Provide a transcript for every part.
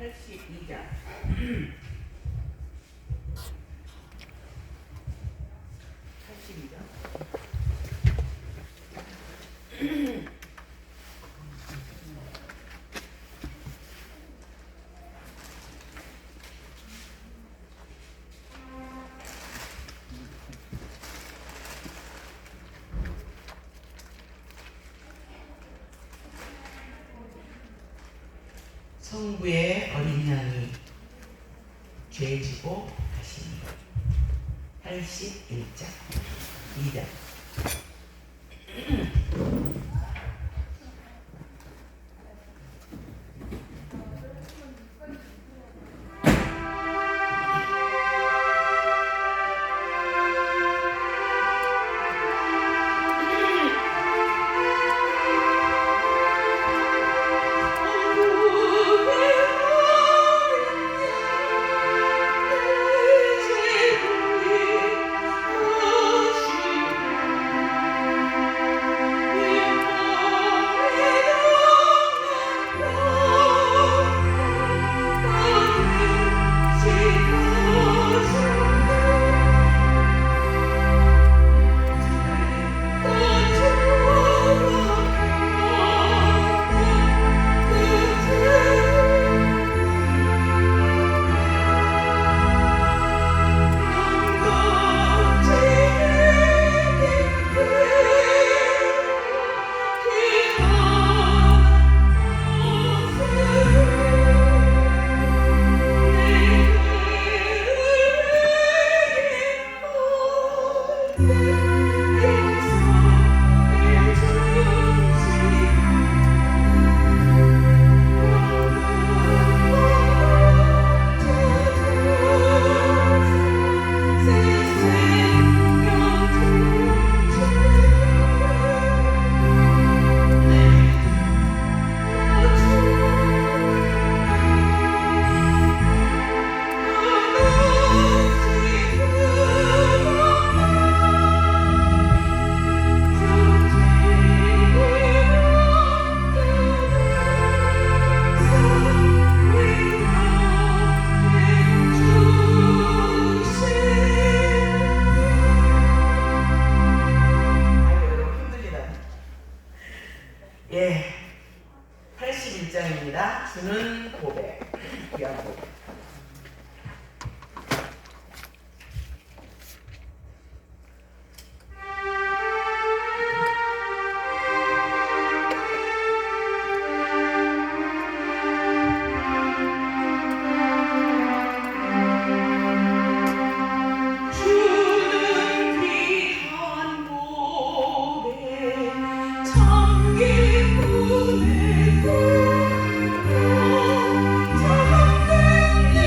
82장. 성부의 어린 양이 죄 지고 가시니 81장 2장. 예, 81장입니다. 주는 고백, 귀한 고백. 내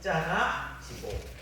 십자가 지고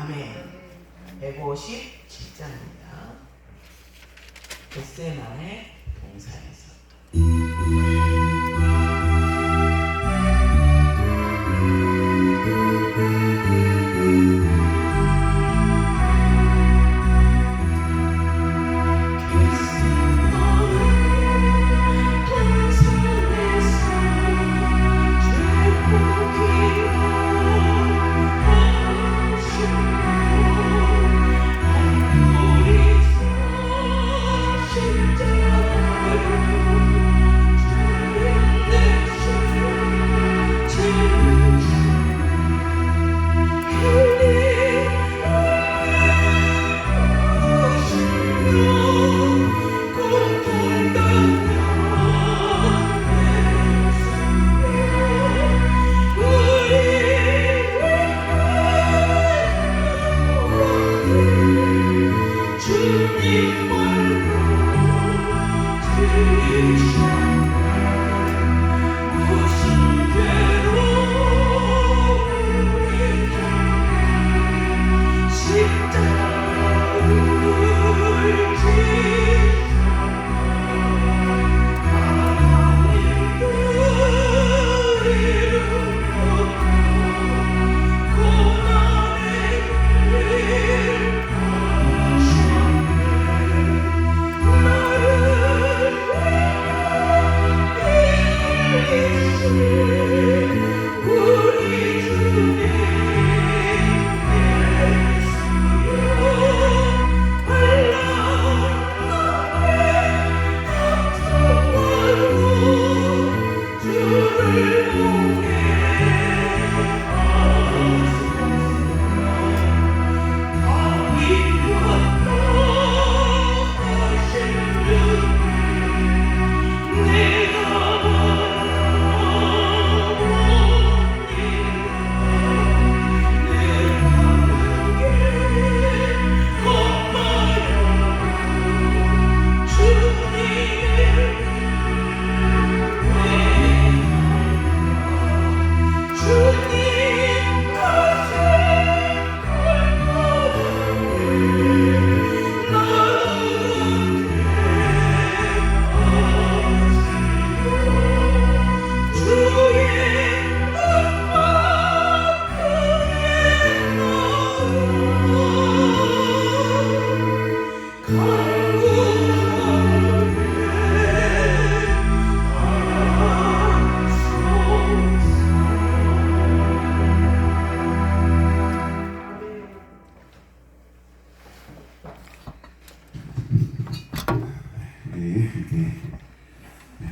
아멘. 157장입니다. 겟세마네 동산에서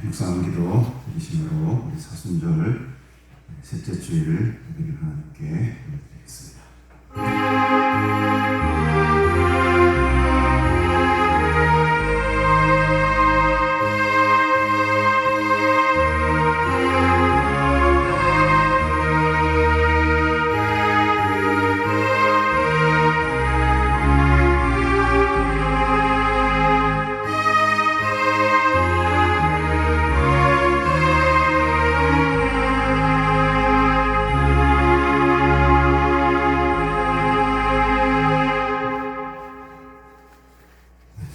묵상한 기도 드리심으로 우리 사순절 셋째 주일 예배를 하나님께 드리겠습니다.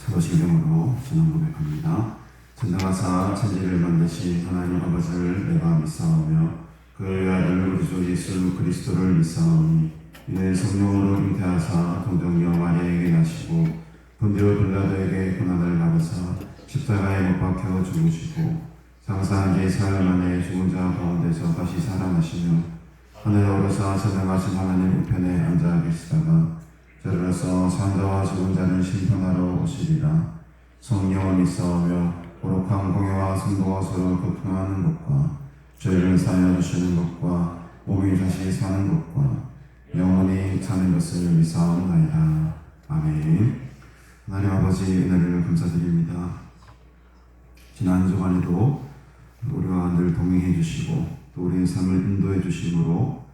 서로신경으로 신앙 고백합니다. 전능하사 천지를 만드신 하나님 아버지를 내가 믿사오며 그의 아들 우리 주 예수 그리스도를 믿사오니 이는 성령으로 잉태하사 동정녀 마리아에게 나시고 본디오 빌라도에게 고난을 받으사 십자가에 못 박혀 죽으시고 장사한 지 사흘 만에 죽은 자 가운데서 다시 살아나시며 하늘에 오르사 전능하신 하나님 우편에 앉아 계시다가 저로서 산자와 죽은 자를 심판하러 오시리라. 성령을 믿사오며 거룩한 공예와 성도와 서로 교통하는 것과 죄를 사하여 주시는 것과 몸이 다시 사는 것과 영원히 사는 것을 믿사옵나이다. 아멘. 하나님 아버지 은혜를 감사드립니다. 지난 주간에도 우리와 늘 동행해 주시고 또 우리의 삶을 인도해 주심으로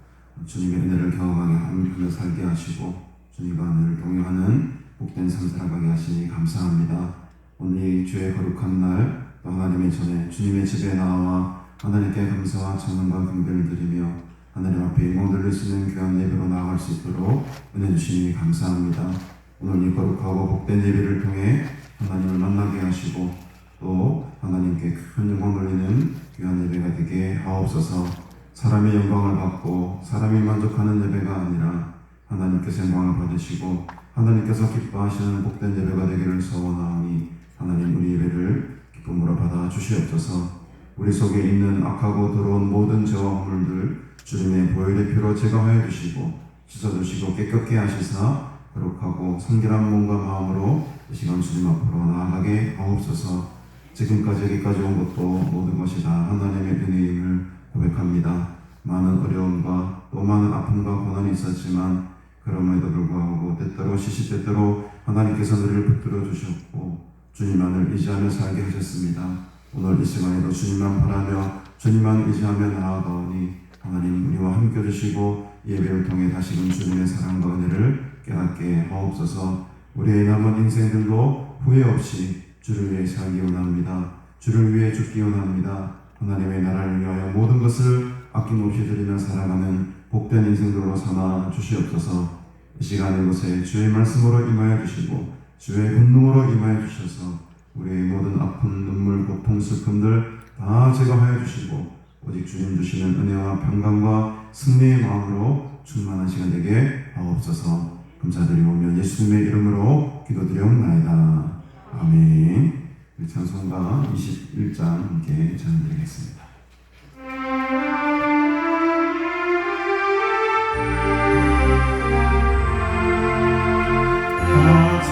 주님의 은혜를 경험하게 하며 살게 하시고 주님과 늘 동행하는 복된 삶 살아가게 하시니 감사합니다. 오늘 이 주의 거룩한 날 또 하나님의 전에 주님의 집에 나와 하나님께 감사와 찬양과 경배를 드리며 하나님 앞에 영광 돌릴 수 있는 귀한 예배로 나아갈 수 있도록 은혜 주시니 감사합니다. 오늘 이 거룩하고 복된 예배를 통해 하나님을 만나게 하시고 또 하나님께 큰 영광 돌리는 귀한 예배가 되게 하옵소서. 사람의 영광을 받고 사람이 만족하는 예배가 아니라 하나님께서 영광을 받으시고 하나님께서 기뻐하시는 복된 예배가 되기를 소원하오니 하나님 우리 예배를 기쁨으로 받아 주시옵소서. 우리 속에 있는 악하고 더러운 모든 죄와 허물들 주님의 보혈의 피로 제거하여 주시고 씻어주시고 깨끗게 하시사 거룩하고 성결한 몸과 마음으로 이 시간 주님 앞으로 나아가게 하옵소서. 지금까지 여기까지 온 것도 모든 것이 다 하나님의 은혜임을 고백합니다. 많은 어려움과 또 많은 아픔과 고난이 있었지만 그럼에도 불구하고 때때로 시시때때로 하나님께서 우리를 붙들어 주셨고 주님만을 의지하며 살게 하셨습니다. 오늘 이 시간에도 주님만 바라며 주님만 의지하며 나아가오니 하나님 우리와 함께 주시고 예배를 통해 다시금 주님의 사랑과 은혜를 깨닫게 하옵소서. 우리의 남은 인생들도 후회 없이 주를 위해 살기 원합니다. 주를 위해 죽기 원합니다. 하나님의 나라를 위하여 모든 것을 아낌없이 드리며 살아가는 복된 인생들로 삼아 주시옵소서. 이 시간 이곳에 주의 말씀으로 임하여 주시고 주의 권능으로 임하여 주셔서 우리의 모든 아픔, 눈물, 고통, 슬픔들 다 제거하여 주시고 오직 주님 주시는 은혜와 평강과 승리의 마음으로 충만한 시간 되게 하옵소서. 감사드리오며 예수님의 이름으로 기도드리옵나이다. 아멘. 찬송가 21장 함께 전해드리겠습니다. 사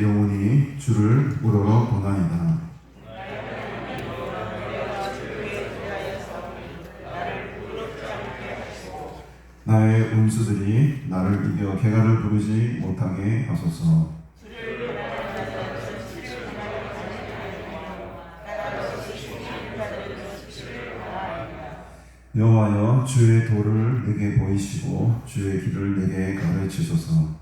내 영혼이 주를 우러러 보나이다. 나의 원수들이 나를 이겨 개가를 부르지 못하게 하소서. 여호와여, 주의 도를 내게 보이시고 주의 길을 내게 가르치소서.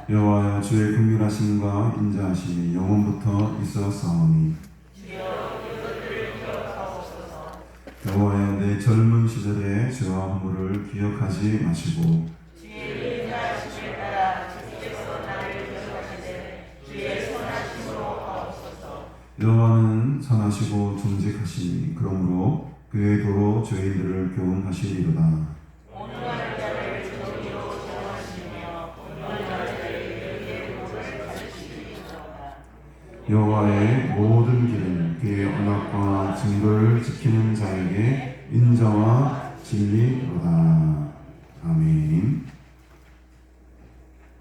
여호와여, 주의 긍휼하심과 인자하심이 영원부터 있었사오니 여호와여, 내 젊은 시절의 죄와 허물을 기억하지 마시고 여호와는 선하시고 정직하시니 그러므로 그의 도로 죄인들을 교훈하시리로다. 여호와의 모든 길은 그의 언약과 증거를 지키는 자에게 인자와 진리로다. 아멘.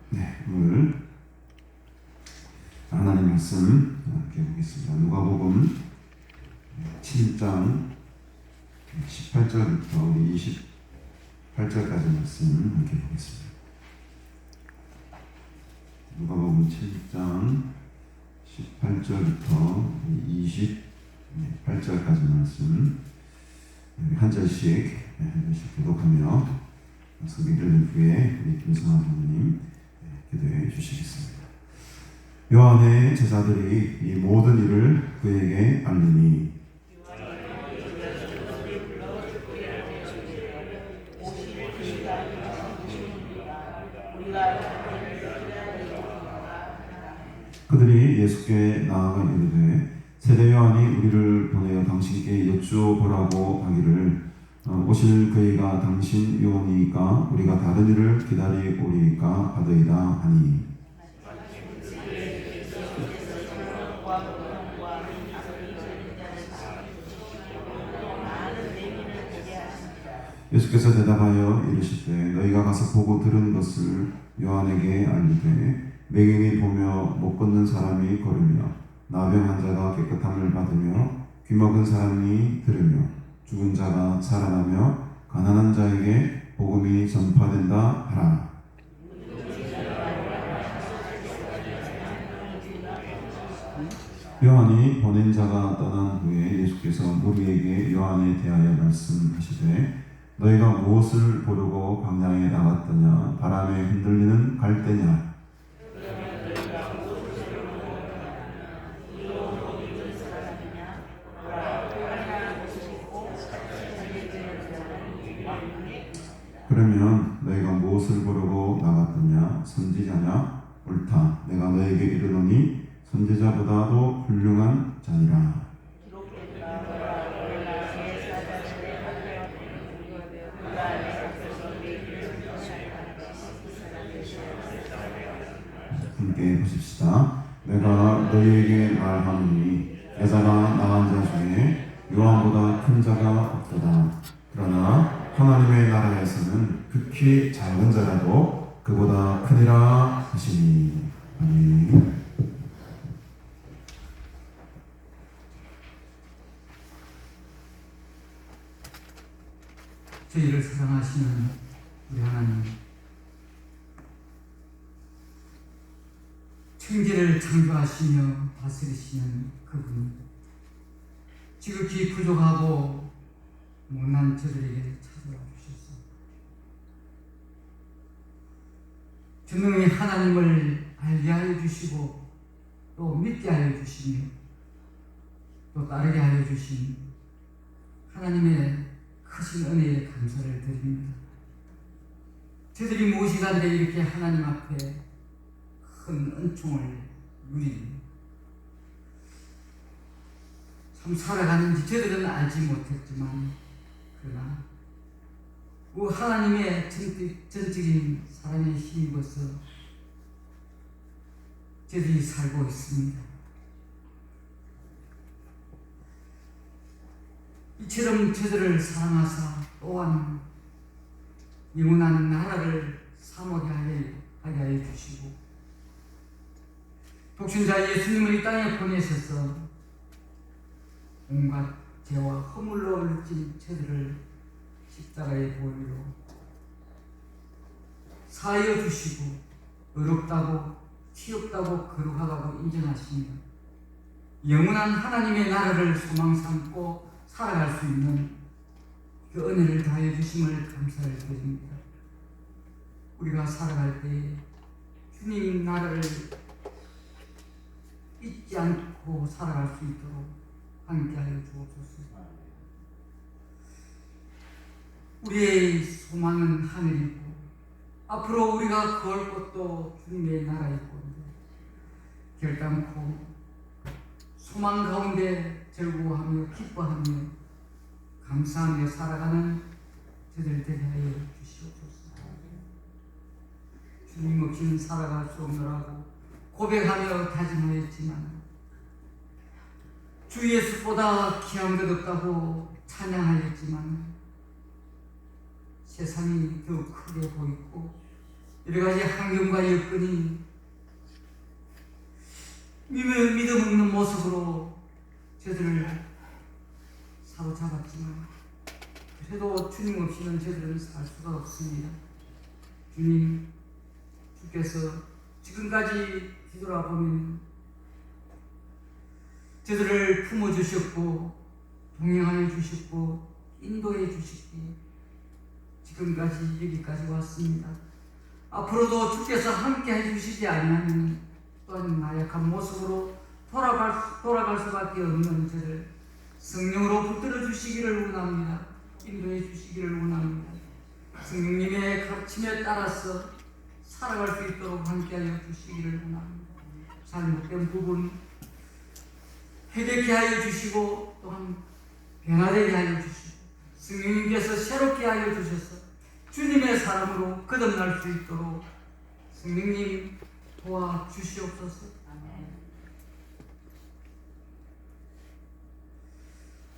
네, 오늘 하나님 말씀 함께 보겠습니다. 누가복음 7장 18절부터 28절까지 말씀 함께 보겠습니다. 누가복음 7장 18절부터 28절까지 말씀 한 절씩 교독하며 소개를 든 후에 우리 김성환 선생님 기도해 주시겠습니다. 요한의 제자들이 이 모든 일을 그에게 알리니 그들이 예수께 나아가 이르되 세례 요한이 우리를 보내어 당신께 여쭈어보라고 하기를 오실 그이가 당신 요원이니까 우리가 다른 일을 기다리오리이까 하더이다 하니 예수께서 대답하여 이르시되 너희가 가서 보고 들은 것을 요한에게 알리되 맹인이 보며 못 걷는 사람이 걸으며 나병 환자가 깨끗함을 받으며 귀먹은 사람이 들으며 죽은 자가 살아나며 가난한 자에게 복음이 전파된다 하라. 요한이 보낸 자가 떠난 후에 예수께서 무리에게 요한에 대하여 말씀하시되 너희가 무엇을 보려고 광야에 나갔더냐? 바람에 흔들리는 갈대냐? 그러면 너희가 무엇을 보려고 나갔더냐? 선지자냐? 옳다. 내가 너에게 이르노니 선지자보다도 훌륭한 자니라. 함께 보십시다. 내가 너희에게 말하노니 여자가 낳은 자 중에 요한보다 큰 자가 없도다. 그러나 하나님의 나라에서는 극히 작은 자라도 그보다 크니라 하시니. 아멘. 저희를 사랑하시는 우리 하나님, 천지를 창조하시며 다스리시는 그분, 지극히 부족하고 못난 저들에게 찾아와 주셔서 분명히 하나님을 알게 하여 주시고 또 믿게 하여 주시며 또 따르게 하여 주신 하나님의 크신 은혜에 감사를 드립니다. 저들이 무엇이간데 이렇게 하나님 앞에 큰 은총을 누립니다. 참 살아가는지 저들은 알지 못했지만 그러나 그 하나님의 전적인 사랑에 힘입어서 저들이 살고 있습니다. 이처럼 저들을 사랑하사 또한 영원한 나라를 사모하게 하여 주시고 독신자 예수님을 이 땅에 보내셔서 온갖 죄와 허물로 얼룩진 저들을 십자가의 보혈로 사하여 주시고 의롭다고 치욕다고 거룩하다고 인정하시며 영원한 하나님의 나라를 소망 삼고 살아갈 수 있는 그 은혜를 다해 주심을 감사를 드립니다. 우리가 살아갈 때 주님 나라를 잊지 않고 살아갈 수 있도록 함께하여 주옵소서. 우리의 소망은 하늘이고 앞으로 우리가 거할 곳도 주님의 나라일 건데 결단코 소망 가운데 즐거워하며 기뻐하며 감사하며 살아가는 저들 되게 하여 주시옵소서. 주님 없이는 살아갈 수 없노라고 고백하며 다짐하였지만 주 예수보다 귀한 것 없다고 찬양하였지만 세상이 더 크게 보이고 여러 가지 환경과 여건이 믿음 없는 모습으로 저들을 사로잡았지만 그래도 주님 없이는 저들은 살 수가 없습니다. 주께서 지금까지 뒤돌아보면 저들을 품어주셨고 동행하여 주셨고 인도해 주셨기에 지금까지 여기까지 왔습니다. 앞으로도 주께서 함께해 주시지 않으면 또한 나약한 모습으로 돌아갈 수밖에 없는 저를 성령으로 붙들어 주시기를 원합니다. 인도해 주시기를 원합니다. 성령님의 가르침에 따라서 살아갈 수 있도록 함께하여 주시기를 원합니다. 잘못된 부분 회개케 하여 주시고 또한 변화되게 하여 주시고 성령님께서 새롭게 하여 주셔서 주님의 사람으로 거듭날 수 있도록 성령님 도와주시옵소서.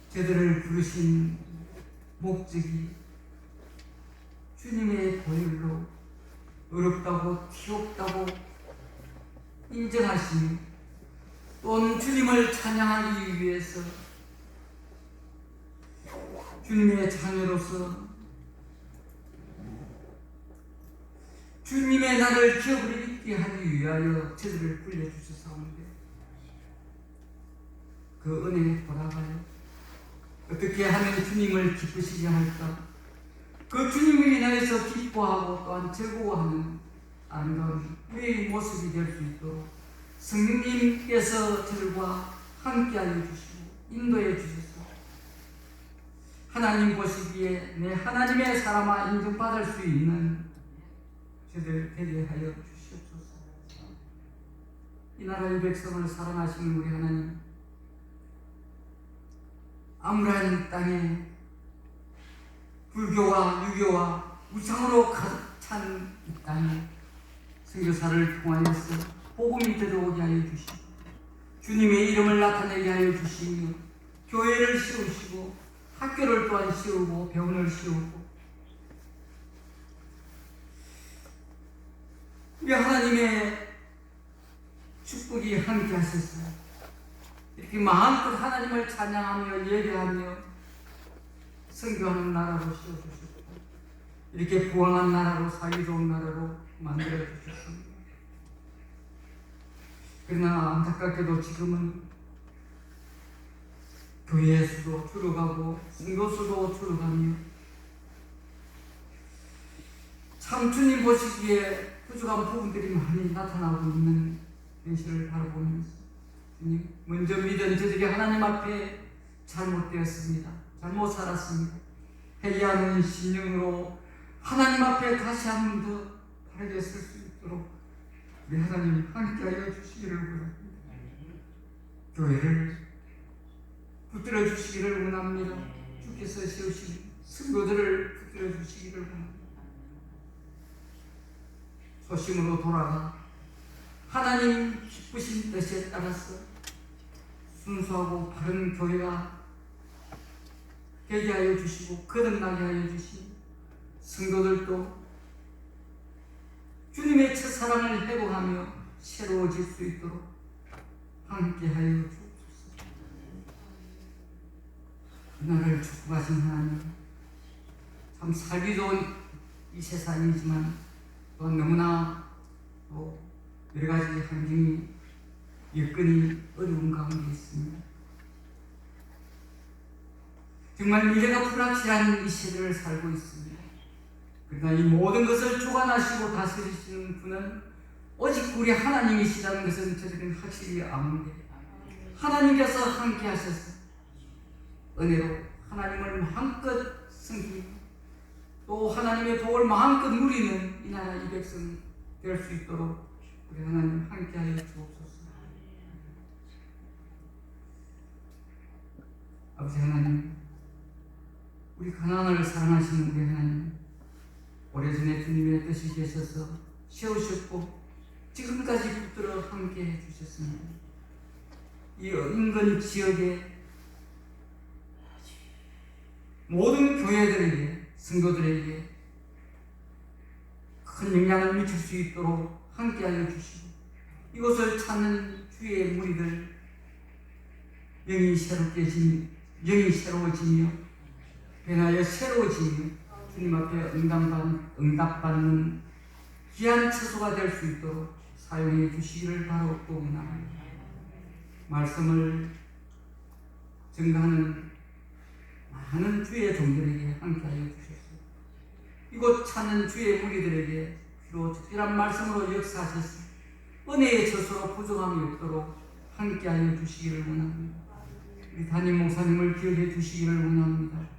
저들을 부르신 목적이 주님의 보혈로 어렵다고 티없다고 인정하시며 또는 주님을 찬양하기 위해서 주님의 자녀로서 주님의 나를 기업을 잊게 하기 위하여 저들을 불려주셨사온데 그 은혜에 돌아가요. 어떻게 하면 주님을 기쁘시게 할까? 그 주님을 인하여서 기뻐하고 또한 즐거워하는 아름다운 우리의 모습이 될 수 있도록 성령님께서 저들과 함께하여 주시고 인도해 주셔서 하나님 보시기에 내 하나님의 사람아 인정받을 수 있는 저들 되게 하여 주시옵소서. 이 나라의 백성을 사랑하시는 우리 하나님, 암울한 땅에 불교와 유교와 우상으로 가득 찬 이 땅에 선교사를 통하여서 복음이 들어오게 하여 주시고 주님의 이름을 나타내게 하여 주시며 교회를 세우시고 학교를 또한 세우고 병원을 세우고 우리 하나님의 축복이 함께 하셔서 이렇게 마음껏 하나님을 찬양하며 예배하며 선교하는 나라로 세워주셨고 이렇게 부강한 나라로 사회좋은 나라로 만들어 주셨습니다. 그러나 안타깝게도 지금은 교회 수도 줄어가고 선교 수도 줄어가며 참 주님 보시기에 부족한 부분들이 많이 나타나고 있는 현실을 바라보면서 주님 먼저 믿은 저들이 하나님 앞에 잘못되었습니다. 잘못 살았습니다. 회개하는 심령으로 하나님 앞에 다시 한 번 더 바르게 설 수 있도록 우리 하나님 함께하여 주시기를 원합니다. 교회를 붙들어 주시기를 원합니다. 주께서 세우신 성도들을 붙들어 주시기를 원합니다. 소심으로 돌아가 하나님 기쁘신 뜻에 따라서 순수하고 바른 교회가 되게 하여 주시고 거듭나게 하여 주시고 성도들도 주님의 첫사랑을 회복하며 새로워질 수 있도록 함께 하여 주옵소서. 그날을 축복하신 하나님, 참 살기 좋은 이 세상이지만 또 너무나 또 여러 가지 환경이 여건이 어려운 가운데 있습니다. 정말 미래가 불확실한 이 세대를 살고 있습니다. 그러나 이 모든 것을 주관하시고 다스리시는 분은 오직 우리 하나님이시라는 것은 저들은 확실히 아는데, 하나님께서 함께 하셔서 은혜로 하나님을 마음껏 섬기고 또 하나님의 복을 마음껏 누리는 이 나라 이 백성 될 수 있도록 우리 하나님 함께 하여 주옵소서. 아버지 하나님, 우리 가나안을 사랑하시는 우리 하나님, 오래전에 주님의 뜻이 계셔서 세우셨고 지금까지 붙들어 함께 해주셨습니다. 이 인근 지역에 모든 교회들에게, 성도들에게 큰 영향을 미칠 수 있도록 함께하여 주시고 이곳을 찾는 주의 무리들 영이 새로워지며 변하여 새로워지며 주님 앞에 응답받는 귀한 처소가 될 수 있도록 사용해 주시기를 바라옵고 원합니다. 말씀을 증거하는 많은 주의 종들에게 함께하여 주셨습니다. 이곳 찾는 주의 무리들에게 주로 특별한 말씀으로 역사하셔서 은혜의 처소로 부족함이 없도록 함께하여 주시기를 원합니다. 우리 담임 목사님을 기억해 주시기를 원합니다.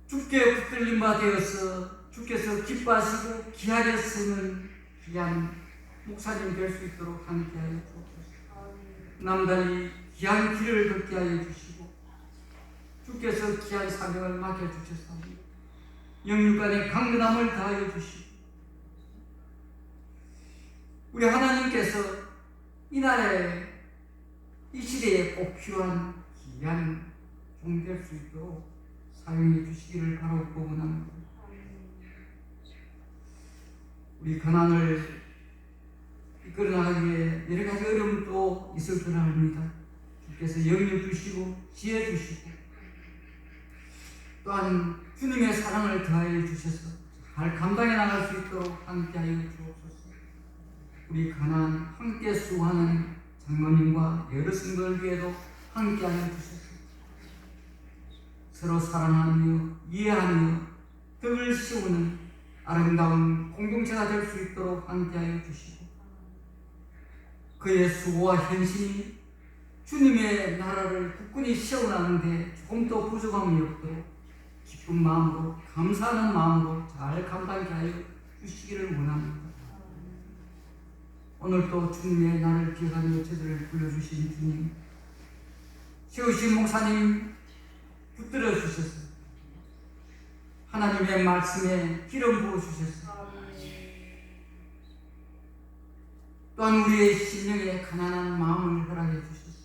주께 붙들림 바 되어서 주께서 기뻐하시고 귀하게 쓰는 귀한 목사님 될 수 있도록 함께하여 주옵소서. 남달리 귀한 길을 걷게 하여 주시고 주께서 귀한 사명을 맡겨주셔서 영육간의 강건함을 다하여 주시고 우리 하나님께서 이 나라에 이 시대에 꼭 필요한 귀한 종 될 수 있도록 사용해 주시기를 바라옵고 원합니다. 우리 가난을 이끌어 나가기에 여러 가지 어려움도 있을 줄 압니다. 주께서 영역 주시고 지혜 주시고 또한 주님의 사랑을 더하여 주셔서 잘 감당해 나갈 수 있도록 함께하여 주옵소서. 우리 가난 함께 수고하는 장로님과 여러 성도들 위에도 함께하여 주셔서 서로 사랑하며 이해하며 덕을 씌우는 아름다운 공동체가 될 수 있도록 함께하여 주시고 그의 수고와 헌신이 주님의 나라를 굳건히 세워나가는데 조금 더 부족함이 없도록 기쁜 마음으로 감사하는 마음으로 잘 감당하게 하여 주시기를 원합니다. 오늘도 주님의 나를 기억하며 저들을 불러주신 주님, 세우신 목사님 붙들어 주셔서 하나님의 말씀에 기름 부어 주셔서 또한 우리의 심령에 가난한 마음을 허락해 주셔서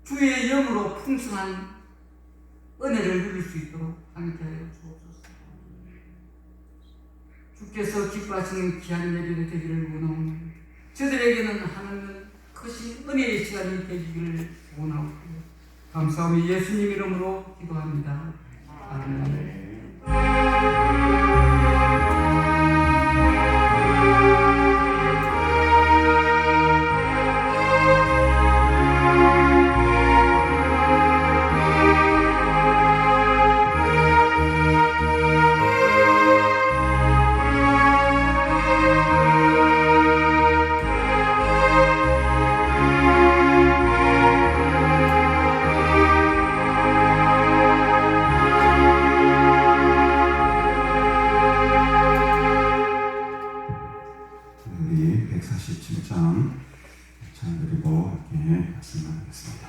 주의 영으로 풍성한 은혜를 누릴 수 있도록 함께하여 주옵소서. 주께서 기뻐하시는 귀한 예배가 되기를 원하오며 저들에게는 하나님은 크신 은혜의 시간이 되기를 원하옵고 감사하며 예수님 이름으로 기도합니다. 아멘. 우리 147장 잘 그리고 함께 말씀하겠습니다.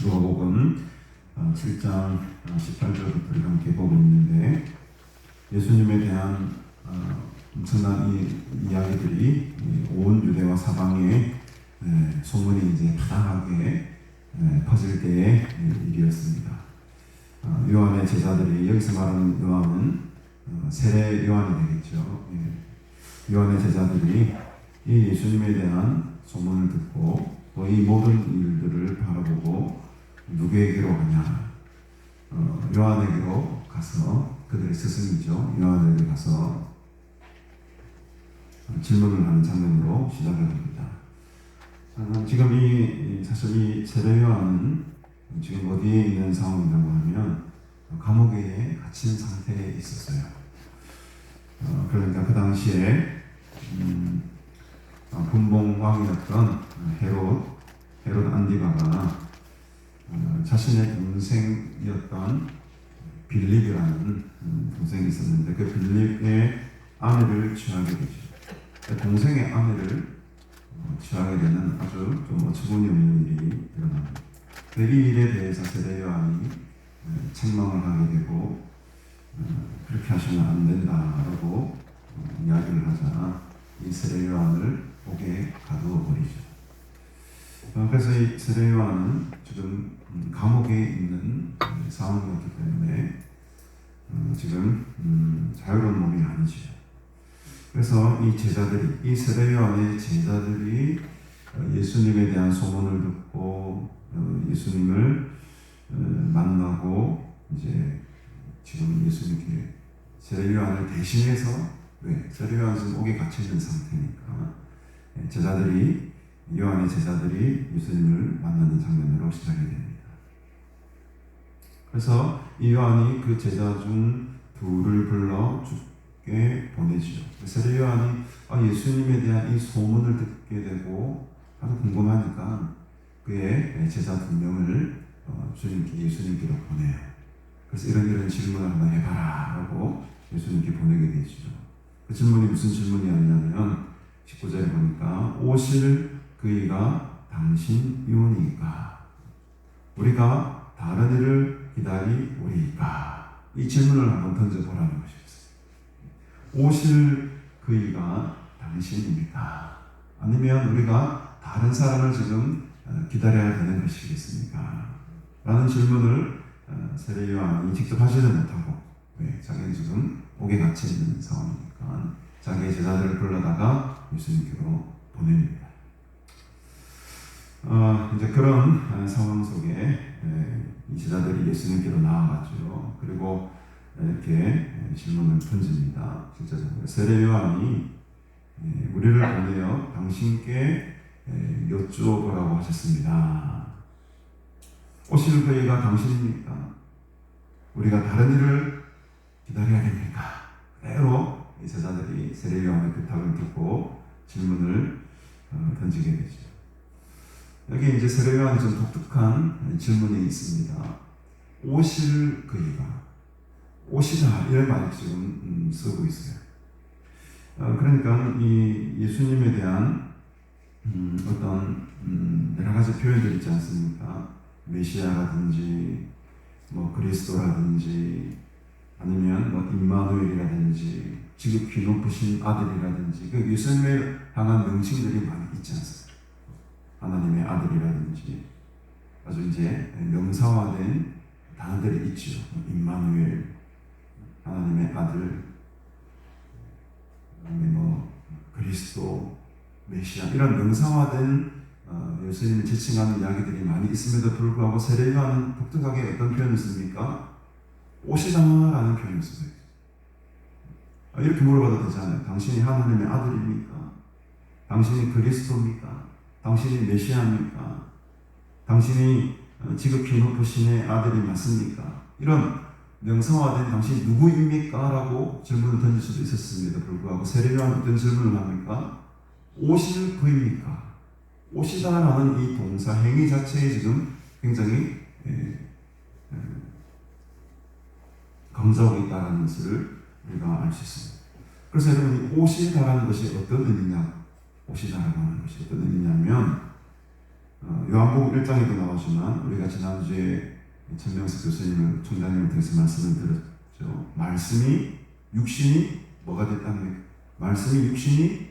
누가복음 7장 18절부터 우리 함께 보고 있는데, 예수님에 대한 엄청난 이 이야기들이 온 유대와 사방에 소문이 이제 바다하게 퍼질 때의 일이었습니다. 요한의 제자들이, 여기서 말하는 요한은 세례 요한이 되겠죠. 요한의 제자들이 이 예수님에 대한 소문을 듣고 또 이 모든 일들을 바라보고 누구에게로 가냐? 요한에게로 가서, 그들의 스승이죠, 요한에게 가서 질문을 하는 장면으로 시작을 합니다. 지금 사실 이 세례 요한은 지금 어디에 있는 상황이라고 하면 감옥에 갇힌 상태에 있었어요. 그러니까 그 당시에 분봉왕이었던 헤롯 안디바가 자신의 동생이었던 빌립이라는 동생이 있었는데, 그 빌립의 아내를 취하게 되죠. 동생의 아내를 취하게 되는 아주 좀 어처구니없는 일이 일어납니다. 이 일에 대해서 세례 요한이 책망을 하게 되고, 그렇게 하시면 안 된다라고 이야기를 하자 이 세례 요한을 옥에 가두어 버리죠. 그래서 이 세례 요한은 지금 감옥에 있는 상황이었기 때문에 지금 자유로운 몸이 아니죠. 그래서 이 제자들이, 이 세례 요한의 제자들이 예수님에 대한 소문을 듣고 예수님을 만나고, 이제 지금 예수님께 세례 요한을 대신해서, 세례 요한은 지금 옥에 갇혀 있는 상태니까 요한의 제자들이 예수님을 만나는 장면으로 시작이 됩니다. 그래서 이 요한이 그 제자 중 둘을 불러 주께 함께 보내지요. 세례 요한이 예수님에 대한 이 소문을 듣게 되고 아주 궁금하니까 그의 제자 2명을 예수님께로 보내요. 그래서 이런 질문을 한번 해봐라 라고 예수님께 보내게 되죠. 그 질문이 무슨 질문이었냐면 19절에 보니까 오실 그이가 당신이오니까 우리가 다른 이를 기다리오리까? 이 질문을 한번 던져보라는 것이었어요. 오실 그이가 당신입니까? 아니면 우리가 다른 사람을 지금 기다려야 되는 것이겠습니까? 라는 질문을 세례 요한이 직접 하지는 못하고, 왜? 자기는 지금 옥에 갇혀 있는 상황이니까 자기의 제자들을 불러다가 예수님께로 보냅니다. 이제 그런 상황 속에 이 제자들이 예수님께로 나아가죠. 그리고 이렇게 질문을 던집니다. 실제적으로 세례 요한이 우리를 보내어 당신께 여쭈어보라고 하셨습니다. 오실 그이가 당신입니까? 우리가 다른 일을 기다려야 됩니까? 그대로 이 제자들이 세례 요한의 부탁을 듣고 질문을 던지게 되죠. 여기 이제 세례 요한이 좀 독특한 질문이 있습니다. 오실 그이가, 오시다 이런 말을 지금 쓰고 있어요. 그러니까 이 예수님에 대한 어떤 여러 가지 표현들이 있지 않습니까? 메시아라든지 뭐 그리스도라든지 아니면 뭐 임마누엘이라든지 지극히 높으신 아들이라든지 그 예수님에 향한 명칭들이 많이 있지 않습니까? 하나님의 아들이라든지 아주 이제 명사화된 단어들이 있죠. 임마누엘, 하나님의 아들, 그다음에 뭐 그리스도, 메시아 이런 명사화된 예수님을 지칭하는 이야기들이 많이 있음에도 불구하고 세례 요한은 독특하게 어떤 표현을 씁니까? 오시다라는 표현을 쓰고 있어요. 이렇게 물어봐도 되잖아요. 당신이 하나님의 아들입니까? 당신이 그리스도입니까? 당신이 메시아입니까? 당신이 지극히 높으신의 아들이 맞습니까? 이런 명사화된 당신이 누구입니까? 라고 질문을 던질 수도 있었음에도 불구하고 세례 요한은 어떤 질문을 합니까? 오실 그입니까? 오시다라는 이 동사 행위 자체에 지금 굉장히 강조하고 있다는 것을 우리가 알 수 있습니다. 그래서 여러분, 이 오시다라는 것이 어떤 의미냐? 오시다라고 하는 것이 어떤 의미냐면 요한복음 1장에도 나오지만 우리가 지난주에 천명석 교수님을 총장님을 통해서 말씀을 들었죠. 말씀이 육신이 뭐가 됐다는 말씀이 육신이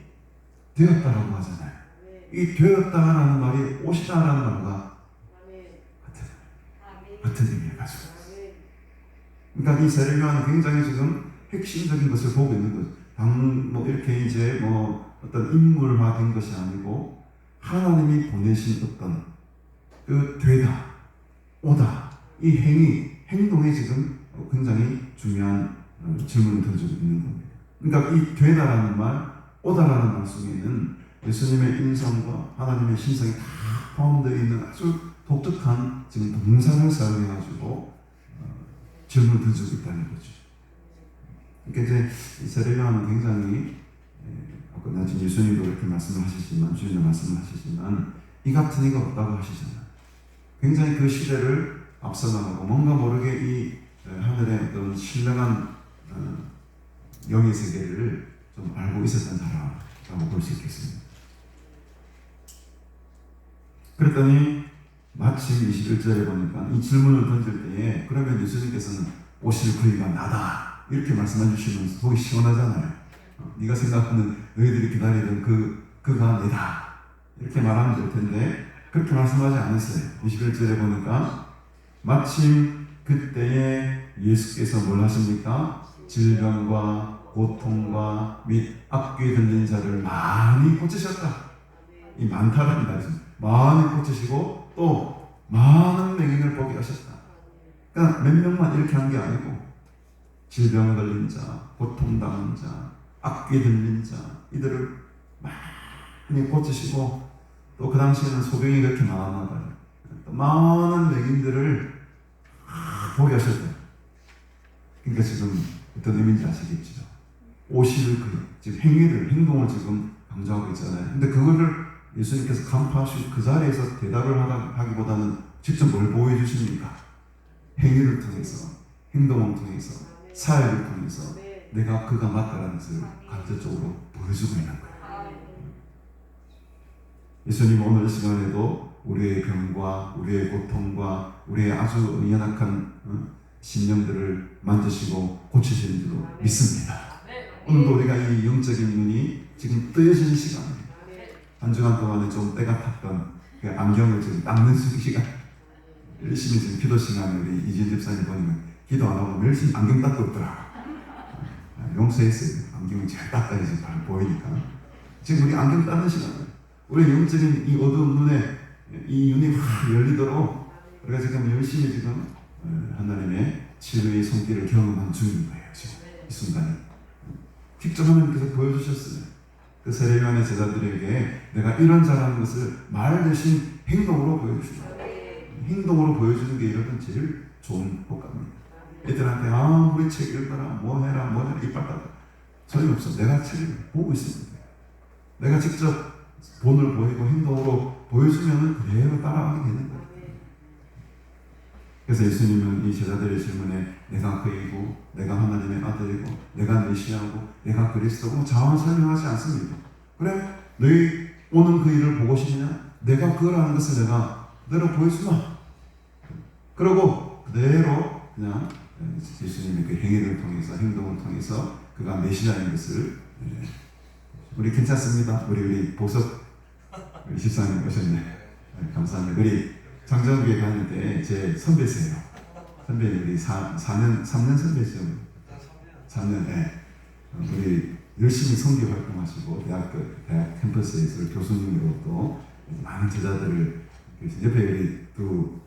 되었다라고 하잖아요. 이 되었다라는 말이 오시다라는 말과 같은 의미를 가지고 있어요. 그러니까 이 세례 요한은 굉장히 지금 핵심적인 것을 보고 있는 거죠. 뭐 이렇게 이제 뭐 어떤 인물화된 것이 아니고 하나님이 보내신 어떤 그 되다, 오다 이 행동에 지금 굉장히 중요한 질문을 던지고 있는 겁니다. 그러니까 이 되다라는 말, 오다라는 말 속에는 예수님의 인성과 하나님의 신성이 다 포함되어 있는 아주 독특한 지금 동사를 사용해가지고 질문을 던지고 있다는 거죠. 그러니까 이제 세례 요한은 굉장히 아까 나중에 예수님도 그렇게 말씀을 하시지만 주님도 말씀을 하시지만 이 같은 이가 없다고 하시잖아요. 굉장히 그 시대를 앞서나가고 뭔가 모르게 이 하늘의 어떤 신령한 영의 세계를 좀 알고 있었던 사람이라고 볼 수 있겠습니다. 그랬더니 마침 21절에 보니까 이 질문을 던질 때에 그러면 예수님께서는 오실 그이가 나다 이렇게 말씀해 주시면서 보기 시원하잖아요. 네가 생각하는 너희들이 기다리던 그가 내다 이렇게 말하면 될 텐데 그렇게 말씀하지 않았어요. 21절에 보니까 마침 그때에 예수께서 뭘 하십니까? 질병과 고통과 및 악귀 들린 자를 많이 고치셨다. 이 많다라는 말씀. 많이 고치시고 또 많은 맹인을 보게 하셨다. 그러니까 몇 명만 이렇게 한 게 아니고 질병 걸린 자, 고통당한 자, 악귀 들린 자 이들을 많이 고치시고 또 그 당시에는 소병이 그렇게 많았나 봐요. 또 많은 맹인들을 보게 하셨대요. 그러니까 지금 어떤 의미인지 아시겠죠? 오실 지금 행동을 지금 강조하고 있잖아요. 근데 그거를 예수님께서 간파하시고 그 자리에서 대답을 하기보다는 직접 뭘 보여주십니까? 행위를 통해서, 행동을 통해서, 사역을 통해서 내가 그가 맞다라는 것을 간접적으로 보여주고 있는 거예요. 예수님 오늘 시간에도 우리의 병과 우리의 고통과 우리의 아주 연약한 심령들을 만드시고 고치시는 줄로 믿습니다. 오늘도 우리가 이 영적인 눈이 지금 뜨여지는 시간입니다. 한 주간 동안에 좀 때가 탔던 그 안경을 지금 닦는 시간, 열심히 지금 기도 시간에 우리 이진 집사님 보니까 기도 안 하고 열심히 안경 닦고 있더라. 용서했어요. 안경을 잘 닦아야지 잘 보이니까. 지금 우리 안경 닦는 시간이에요. 우리 영적인 이 어두운 눈에 이 눈이 확 열리도록 우리가 지금 열심히 지금 하나님의 치료의 손길을 경험한 중인 거예요. 지금 이 순간에 직접 하나님께서 보여주셨어요. 그 세례요한의 제자들에게 내가 이런 잘하는 것을 말 대신 행동으로 보여주시고, 행동으로 보여주는 게 이러던 제일 좋은 효과입니다. 애들한테 우리 책 읽어라, 뭐 해라 이빨 닦아 소용없어. 내가 책을 보고 있습니다. 내가 직접 본을 보이고 행동으로 보여주면 그대로 따라가게 되는 거예요. 그래서 예수님은 이 제자들의 질문에 내가 그이고 내가 하나님의 아들이고 내가 메시아고 내가 그리스도고 자원 설명하지 않습니다. 그래? 너희 오는 그 일을 보고 싶냐? 내가 그거라는 것을 내가 그대로 보여주마. 그러고 그대로 그냥 예수님의 그 행위를 통해서 행동을 통해서 그가 메시아인 것을 우리 괜찮습니다. 우리 보석 우리 집사님 오셨네. 감사합니다. 우리 장정교회 다닐 때 제 선배세요. 선배님 우리 3년 선배죠. 3년. 네. 우리 열심히 선교 활동하시고 대학 캠퍼스에서 교수님으로 또 많은 제자들을 옆에 우리 두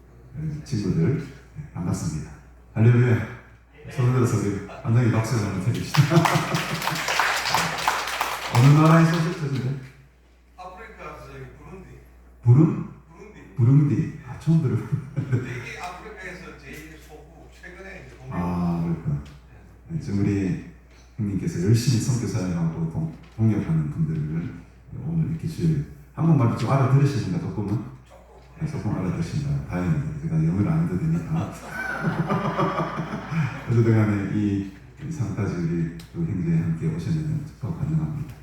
친구들 반갑습니다. 할렐루야. 손을 들어서 우리 완전히 박수를 한번 해주시죠. 어느 나라에 사셨던데? 아프리카 부룬디. 부룬디. 처음 들어요. 이게 아프리카에서 제일 소부 최근에 이제 그렇구나. 지금 우리 형님께서 열심히 선교사역하고 동역하는 분들을 오늘 이렇게 한국말을 좀 알아들으시는가 조금은? 조금 알아들으신다. 다행입니다. 제가 영어를 안 해도 되니까. 어쨌든 간에 이 상까지 우리 두 형제 함께 오셨는데 축복 환영합니다.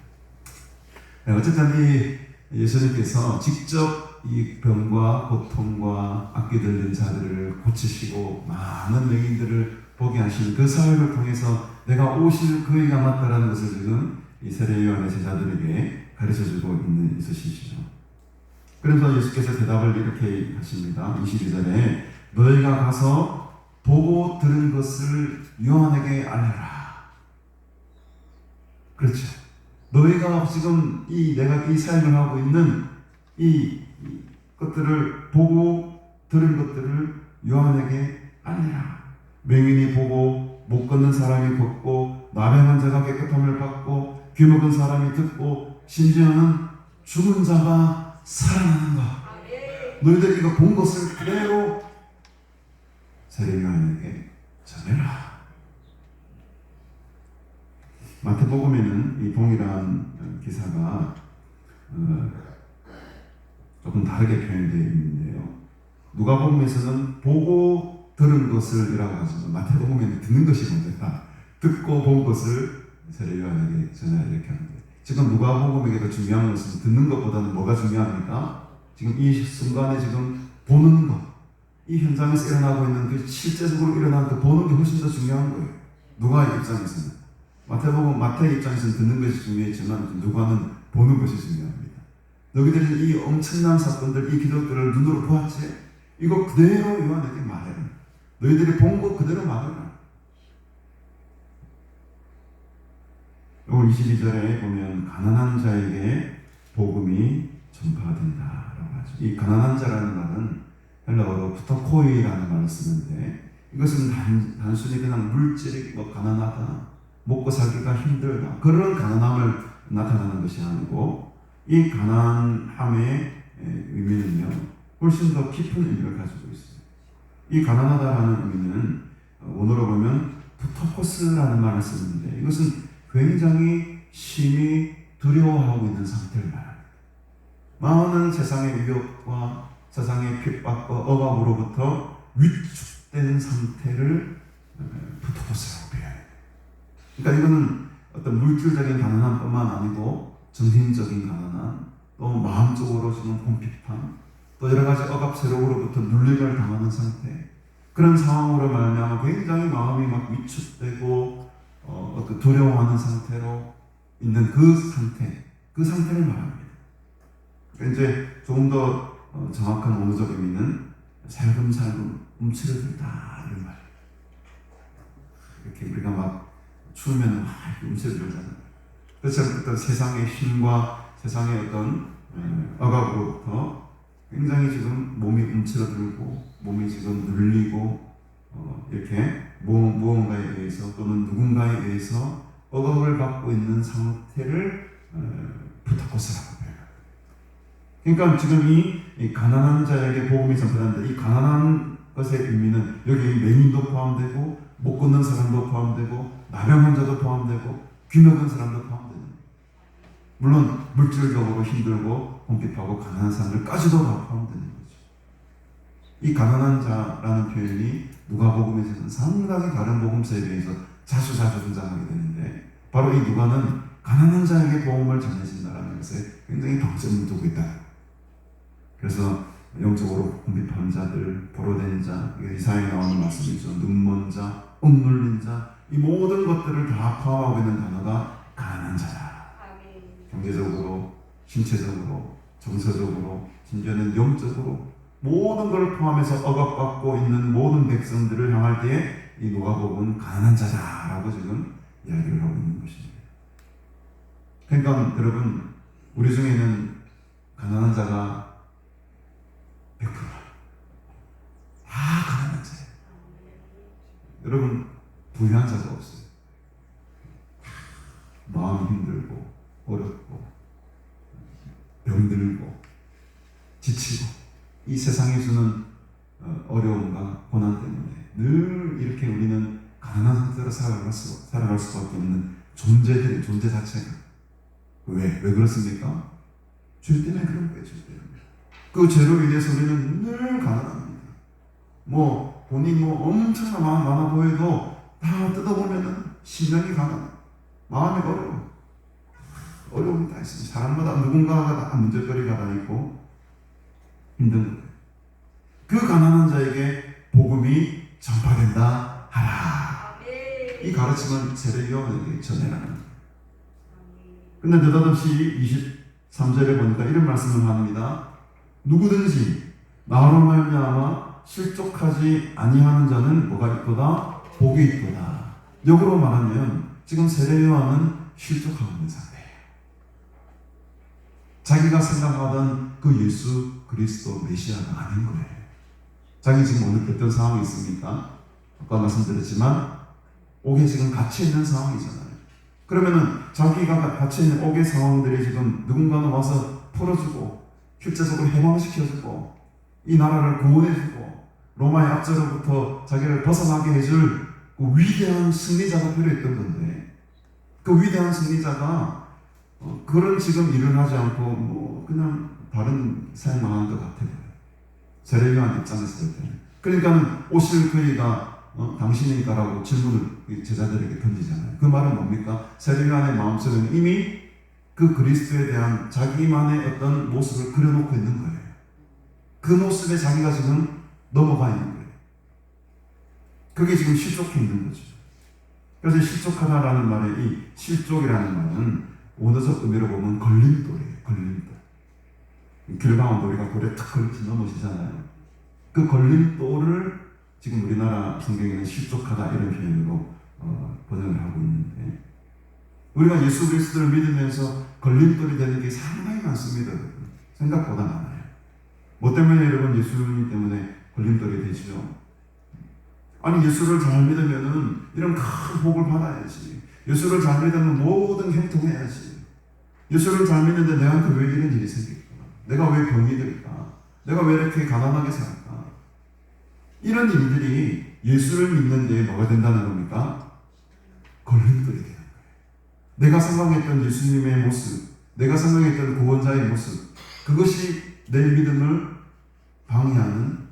어쨌든 이 예수님께서 직접 이 병과 고통과 악기 들린 자들을 고치시고 많은 명인들을 보게 하시는 그 사역을 통해서 내가 오실 그이가 맞다라는 것을 지금 이 세례요한의 제자들에게 가르쳐주고 있으시죠. 그래서 예수께서 대답을 이렇게 하십니다. 22절에 너희가 가서 보고 들은 것을 요한에게 알려라. 그렇죠. 너희가 지금 내가 이 사역을 하고 있는 이 것들을 보고 들은 것들을 요한에게 알리라. 맹인이 보고 못 걷는 사람이 걷고 나병한 자가 깨끗함을 받고 귀 먹은 사람이 듣고 심지어는 죽은 자가 살아나는 것. 너희들이 이거 본 것을 그대로 세례 요한에게 전해라. 마태복음에는 이 동일한 기사가 조금 다르게 표현되어 있는데요. 누가복음에서는 보고 들은 것을 이라고 하지만 마태복음에는 듣는 것이 먼저다. 듣고 본 것을 세례 요한에게 전하라 이렇게 하는데 지금 누가복음에게도 중요한 것은 듣는 것보다는 뭐가 중요합니까? 지금 이 순간에 지금 보는 것, 이 현장에서 일어나고 있는 그 실제적으로 일어나는 그 보는 게 훨씬 더 중요한 거예요. 누가의 입장에서는 마태의 입장에서는 듣는 것이 중요했지만 누가는 보는 것이 중요합니다. 너희들은 이 엄청난 사건들, 이 기적들을 눈으로 보았지? 이거 그대로 요한에게 말해라. 너희들이 본 것 그대로 말해라. 오늘 22절에 보면 가난한 자에게 복음이 전파된다라고 하죠. 이 가난한 자라는 말은 헬라어로 부터코이라는 말을 쓰는데 이것은 단순히 그냥 물질이 가난하다, 먹고 살기가 힘들다 그런 가난함을 나타나는 것이 아니고 이 가난함의 의미는요 훨씬 더 깊은 의미를 가지고 있어요. 이 가난하다라는 의미는 원어로 보면 부터코스라는 말을 쓰는데 이것은 굉장히 심히 두려워하고 있는 상태를 말합니다. 많은 세상의 위협과 세상의 핍박과 억압으로부터 위축된 상태를 부토코스라고 표현해요. 그러니까 이거는 어떤 물질적인 가난함뿐만 아니고 정신적인 가난함, 또 마음적으로 지금 궁핍함, 또 여러 가지 억압 세력으로부터 눌림을 당하는 상태, 그런 상황으로 말미암아 굉장히 마음이 막 위축되고 어떤 두려워하는 상태로 있는 그 상태를 말합니다. 그러니까 이제 조금 더 정확한 언어적 의미는 살금살금 움츠러들다 이런 말. 이렇게 우리가 막 추우면 막 움츠러들잖아요. 그래서 어떤 세상의 힘과 세상의 어떤 억압으로부터 굉장히 지금 몸이 움츠러들고 몸이 지금 눌리고 이렇게 무언가에 의해서 또는 누군가에 의해서 억압을 받고 있는 상태를 부타코스라고 해요. 그러니까 지금 이 가난한 자에게 복음이 전파되는데 이 가난한 것의 의미는 여기 맹인도 포함되고 못 걷는 사람도 포함되고 나병 환자도 포함되고 귀먹은 사람도 포함되는, 물론 물질적으로 힘들고 궁핍하고 가난한 사람들까지도 다 포함되는 거죠. 이 가난한 자라는 표현이 누가복음에서는 상당히 다른 복음서에 비해서 자주 등장하게 되는데, 바로 이 누가는 가난한 자에게 복음을 전해진다라는 것에 굉장히 방점을 두고 있다. 그래서 영적으로 궁핍한 자들, 보로된 자, 이사야에 나오는 말씀이죠. 눈먼 자, 억눌린 자, 이 모든 것들을 다 포함하고 있는 단어가 가난한 자다. 경제적으로, 신체적으로, 정서적으로, 심지어는 영적으로 모든 것을 포함해서 억압받고 있는 모든 백성들을 향할 때에 이 누가복음은 가난한 자다라고 지금 이야기를 하고 있는 것입니다. 그러니까 여러분, 우리 중에는 가난한 자가 100% 다 가난한 자예요. 여러분, 부유한 자가 없어요. 마음이 힘들고 어렵고 병들고 지치고 이 세상에 주는 어려움과 고난 때문에 늘 이렇게 우리는 가난한 상태로 살아갈 수밖에 없는 존재들의 존재 자체가. 왜 그렇습니까? 죄 때문에 그런 거예요. 죄 때문에. 그 죄로 인해서 우리는 늘 가난합니다. 돈이 엄청나 많아 보여도 다 뜯어보면은 심령이 가난, 마음이 어려움이 다 있습니다. 사람마다 누군가가 다 문제거리가 다 있고 힘든 거예요. 그 가난한 자에게 복음이 전파된다 하라. 이 가르침은 세례요한에게 전해라는 거예요. 근데 느닷없이 23절에 보니까 이런 말씀을 합니다. 누구든지 나로 말미암아 실족하지 아니하는 자는 뭐가 있도다? 복이 있도다. 역으로 말하면 지금 세례요한은 실족하고 있는 상태예요. 자기가 생각하던 그 예수 그리스도 메시아가 아닌 거예요. 자기 지금 오늘 어떤 상황이 있습니까? 아까 말씀드렸지만 옥에 지금 갇혀 있는 상황이잖아요. 그러면은 자기가 갇혀 있는 옥의 상황들이 지금 누군가는 와서 풀어주고 실제적으로 해방시켜주고 이 나라를 구원해주고 로마의 압제로부터 자기를 벗어나게 해줄 그 위대한 승리자가 필요했던 건데, 그 위대한 승리자가 그런 지금 일을 하지 않고 그냥 다른 삶을 하는 것 같아요. 세례요한 입장에서 볼 때는. 그러니까 오실 그이가 당신이니까라고 질문을 제자들에게 던지잖아요. 그 말은 뭡니까? 세례요한의 마음속에는 이미 그 그리스도에 대한 자기만의 어떤 모습을 그려놓고 있는 거예요. 그 모습에 자기가 지금 넘어가 있는 거예요. 그게 지금 실족해 있는 거죠. 그래서 실족하다라는 말에 이 실족이라는 말은 원어적 의미로 보면 걸림돌이에요. 걸림돌. 길가운 돌이가 돌에 탁 걸려서 넘어지잖아요. 그 걸림돌을 지금 우리나라 성경에는 실족하다 이런 표현으로 번역을 하고 있는데, 우리가 예수 그리스도를 믿으면서 걸림돌이 되는 게 상당히 많습니다. 생각보다 많아요. 뭐 때문에 여러분 예수님 때문에 걸림돌이 되죠? 아니 예수를 잘 믿으면은 이런 큰 복을 받아야지. 예수를 잘 믿으면 모든 형통해야지. 예수를 잘 믿는데 내한테 왜 이런 일이 생길까? 내가 왜 병이 들까? 내가 왜 이렇게 가난하게 살까? 이런 일들이 예수를 믿는 데 뭐가 된다는 겁니까? 걸림돌이 되는 거예요. 내가 생각했던 예수님의 모습, 내가 생각했던 구원자의 모습, 그것이 내 믿음을 방해하는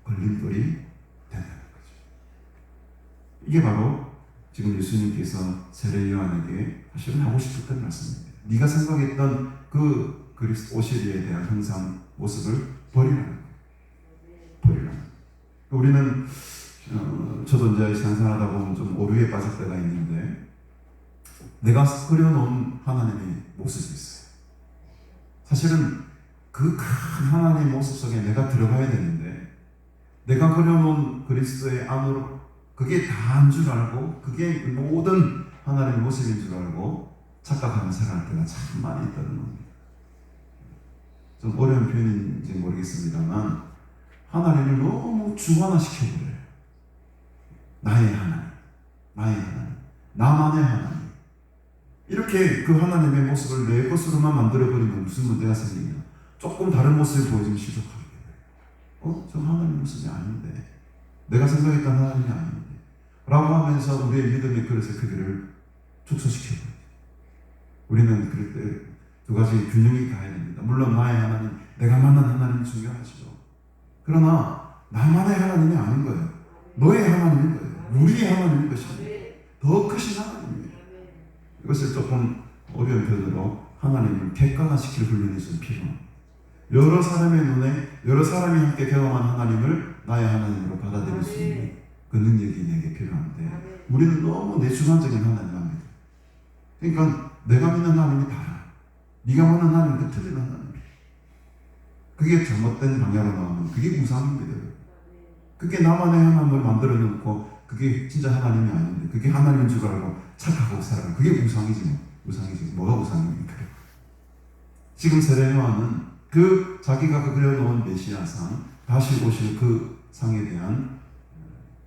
걸림돌이 된다는 거죠. 이게 바로 지금 예수님께서 세례 요한에게 사실은 하고 싶었던 말씀입니다. 네가 생각했던 그 그리스도 오시리에 대한 형상 모습을 버리라는 거예요. 버리라는 거예요. 우리는 저도 이제 신앙생활하다 보면 좀 오류에 빠질 때가 있는데 내가 그려놓은 하나님의 모습이 있어요. 사실은 그 큰 하나님의 모습 속에 내가 들어가야 되는데 내가 그려놓은 그리스도의 안으로 그게 다인 줄 알고 그게 모든 하나님의 모습인 줄 알고 착각하는 생각할 때가 참 많이 있다는 겁니다. 좀 어려운 표현인지 모르겠습니다만 하나님을 너무 주관화시켜버려요. 나의 하나님, 나의 하나님, 나만의 하나님. 이렇게 그 하나님의 모습을 내 것으로만 만들어버리면 무슨 문제가 생기냐. 조금 다른 모습을 보여주면 실족하게 돼요. 저 하나님 모습이 아닌데. 내가 생각했던 하나님이 아닌데. 라고 하면서 우리의 믿음의 그릇에 그들을 축소시켜버려요. 우리는 그럴 때 두 가지 균형이 가야 됩니다. 물론 나의 하나님, 내가 만난 하나님이 중요하죠. 그러나 나만의 하나님이 아닌 거예요. 너의 하나님인 거예요. 우리의 하나님인 것입니다. 더 크신 하나님이에요. 이것을 조금 어려운 표현으로 하나님을 객관화시킬 훈련이 좀 필요합니다. 여러 사람의 눈에 여러 사람이 함께 경험한 하나님을 나의 하나님으로 받아들일 수 있는 그 능력이 내게 필요한데 우리는 너무 내주관적인 하나님만 믿어요. 그러니까 내가 믿는 하나님이 다야. 네가 믿는 하나님은 틀린 하나님이야. 그게 잘못된 방향으로 나오면 그게 우상입니다. 그게 나만의 하나님을 만들어 놓고 그게 진짜 하나님이 아닌데 그게 하나님인 줄 알고 착하고 살아가는 그게 우상이지 뭐. 우상이지. 뭐가 우상입니까? 지금 세례 요한은 그 자기가 그려놓은 메시아상 다시 오실 그 상에 대한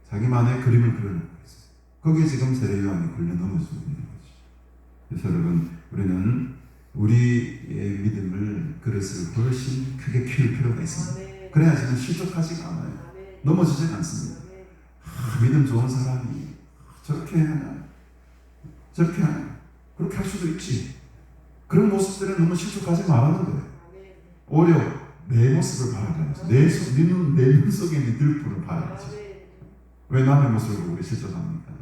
자기만의 그림을 그려놓고 있어요. 거기에 지금 세례 요한이 걸려 넘어지고 있는 거죠. 그래서 여러분 우리는 우리의 믿음을 그릇을 훨씬 크게 키울 필요가 있습니다. 그래야지는 실족하지가 않아요. 넘어지지 않습니다. 믿음 좋은 사람이 저렇게 하냐 저렇게 하냐 그렇게 할 수도 있지. 그런 모습들은 너무 실족하지 말라는 거예요. 오히려 내 모습을 바라봐야지. 내 눈 속에 있는 들풀을 봐야지. 왜 남의 모습을 보고 우리 실족합니까?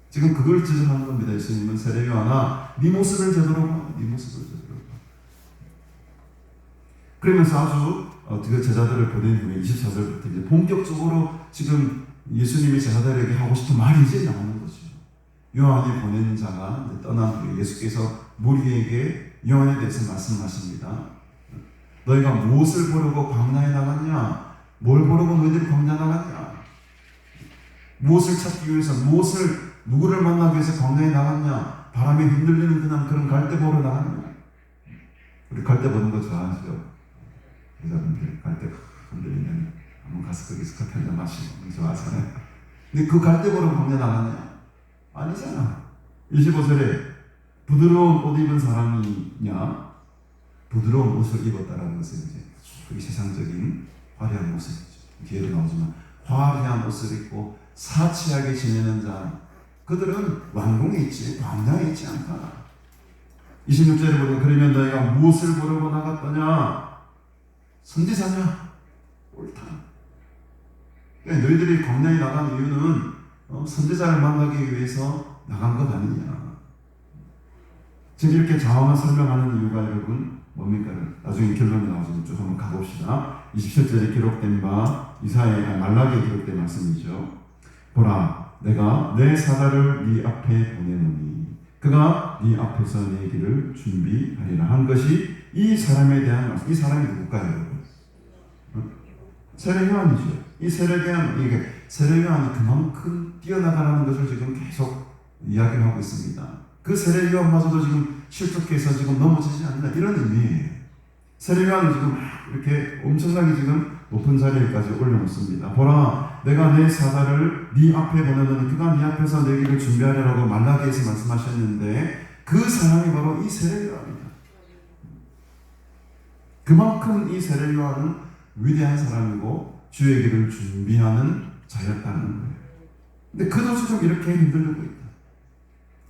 지금 그걸 지적하는 겁니다. 예수님은 세례 요한아 네 모습을 제대로 봐. 네 모습을 제대로 봐. 그러면서 아주 그 제자들을 보낸 후에 24절부터 이제 본격적으로 지금 예수님이 제자들에게 하고 싶은 말이 이제 나오는 거죠. 요한이 보낸 자가 떠난 후에 예수께서 무리에게 요한에 대해서 말씀하십니다. 너희가 무엇을 보려고 광야에 나갔냐? 뭘 보려고 너희들이 광야 나갔냐? 무엇을 찾기 위해서 누구를 만나기 위해서 광야에 나갔냐? 바람에 흔들리는 그런 갈대 보러 나갔냐? 우리 갈대 보는 거 좋아하시죠? 여자분들 갈대 흔들리면 한번 가서 거기서 커피 한잔 마시고 좋아하잖아요. 근데 그 갈대 보러 광야 나갔냐? 아니잖아. 25절에 부드러운 옷 입은 사람이냐? 부드러운 옷을 입었다라는 것은 이제 이 세상적인 화려한 모습이죠. 뒤에도 나오지만 화려한 옷을 입고 사치하게 지내는 자 그들은 왕궁에 있지 광야에 있지 않다. 26절에 보면 그러면 너희가 무엇을 보려고 나갔더냐? 선지자냐? 옳다. 그러니까 너희들이 광야에 나간 이유는 선지자를 만나기 위해서 나간 것 아니냐. 지금 이렇게 자원을 설명하는 이유가 여러분 뭡니까? 나중에 결론이 나오시면 쭉 한번 가봅시다. 27절에 기록된 바 말라기에 기록된 말씀이죠. 보라 내가 내 사자를 네 앞에 보내노니 그가 네 앞에서 내 길을 준비하리라 한 것이 이 사람에 대한 말씀. 이 사람이 누굴까요 여러분? 세례 요한이죠. 이 세례 요한이 그만큼 뛰어나가라는 것을 지금 계속 이야기를 하고 있습니다. 그 세례 요한마저도 지금 실족해서 지금 넘어지지 않는다 이런 의미예요. 세례 요한은 지금 이렇게 엄청나게 지금 높은 자리에까지 올려놓습니다. 보라 내가 내 사자를 네 앞에 보내노니 그가 네 앞에서 내 길을 준비하리라고 말라기에서 말씀하셨는데 그 사람이 바로 이 세례 요한입니다. 그만큼 이 세례 요한은 위대한 사람이고 주의 길을 준비하는 자였다는 거예요. 근데 그도 지금 이렇게 흔들리고 있다.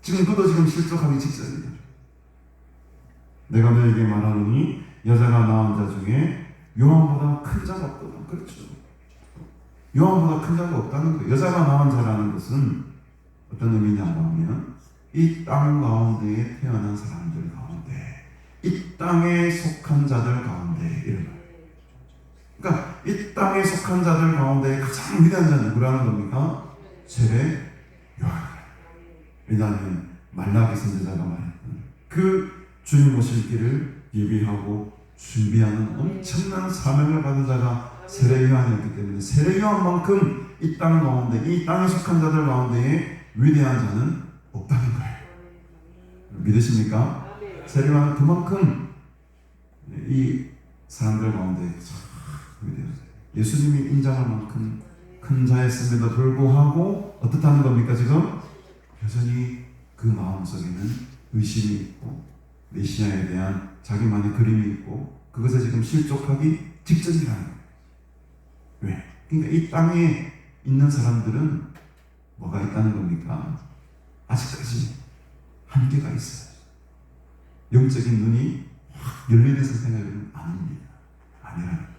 지금 그도 지금 실족하기 직전이다. 내가 너에게 말하노니 여자가 낳은 자 중에 요한보다 큰 자가 없다. 그렇죠. 요한보다 큰 자가 없다는 거예요. 여자가 낳은 자라는 것은 어떤 의미냐고 하면 이 땅 가운데에 태어난 사람들 가운데, 이 땅에 속한 자들 가운데 이런 거예요. 그러니까 이 땅에 속한 자들 가운데 가장 위대한 자는 누구라는 겁니까? 세례 요한이에요. 왜냐하면 말라기 선지자가 말했던 그 주님 오실 길을 예비하고 준비하는 엄청난 사명을 받은 자가 세례 요한이었기 때문에 세례 요한만큼 이 땅 가운데, 이 땅에 속한 자들 가운데에 위대한 자는 없다는 거예요. 믿으십니까? 세례 요한은 그만큼 이 사람들 가운데 위대한 자예요. 예수님이 인정할 만큼 큰 자였음에도 불구하고 어떻다는 겁니까 지금? 여전히 그 마음속에는 의심이 있고 메시아에 대한 자기만의 그림이 있고 그것에 지금 실족하기 직전이라는 거예요. 왜? 그러니까 이 땅에 있는 사람들은 뭐가 있다는 겁니까? 아직까지 한계가 있어요. 영적인 눈이 확 열리는 상태가 아닙니다. 아니라는 거예요.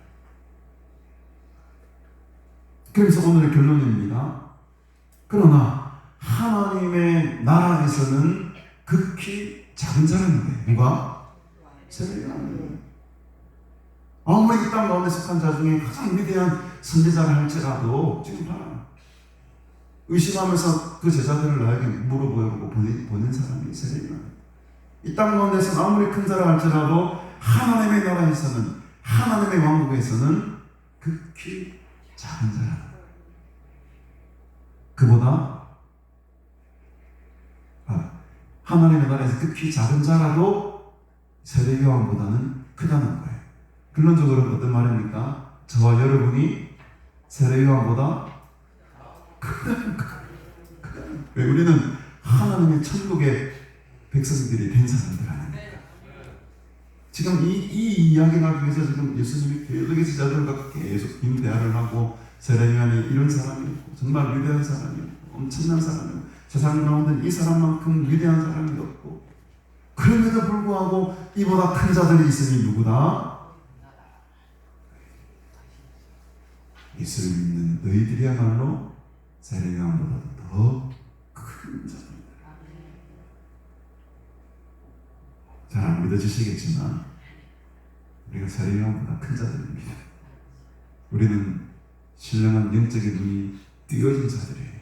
그래서 오늘의 결론입니다. 그러나 하나님의 나라에서는 극히 작은 자라는 거예요. 누가? 세례 요한이에요. 아무리 이 땅 가운데 속한 자 중에 가장 위대한 선지자를 할지라도 지금 봐라. 의심하면서 그 제자들을 나에게 물어보고 보낸 사람이 세례 요한이에요. 이 땅 가운데서 아무리 큰 자라 할지라도 하나님의 나라에서는, 하나님의 왕국에서는 극히 작은 자라. 그보다 하나님의 나라에서 극히 작은 자라도 세례 요한보다는 크다는 거예요. 결론적으로 어떤 말입니까? 저와 여러분이 세례 요한보다 크다는 거예요. 왜? 우리는 하나님의 천국의 백성들이 된 사람들 아닙니까? 지금 이 이야기를 하기 위해서 지금 예수님이 계속의 제자들과 계속 긴 대화를 하고 세례 요한이 이런 사람이었고 정말 위대한 사람이었고 엄청난 사람이었고 세상 가운데 이 사람만큼 위대한 사람이 없고 그럼에도 불구하고 이보다 큰 자들이 있으니 누구다? 예수를 믿는 너희들이야말로 세례 요한보다 더 큰 자들입니다. 잘 안 믿어지시겠지만 우리가 세례 요한보다 큰 자들입니다. 우리는 신령한 영적인 눈이 띄어진 자들이에요.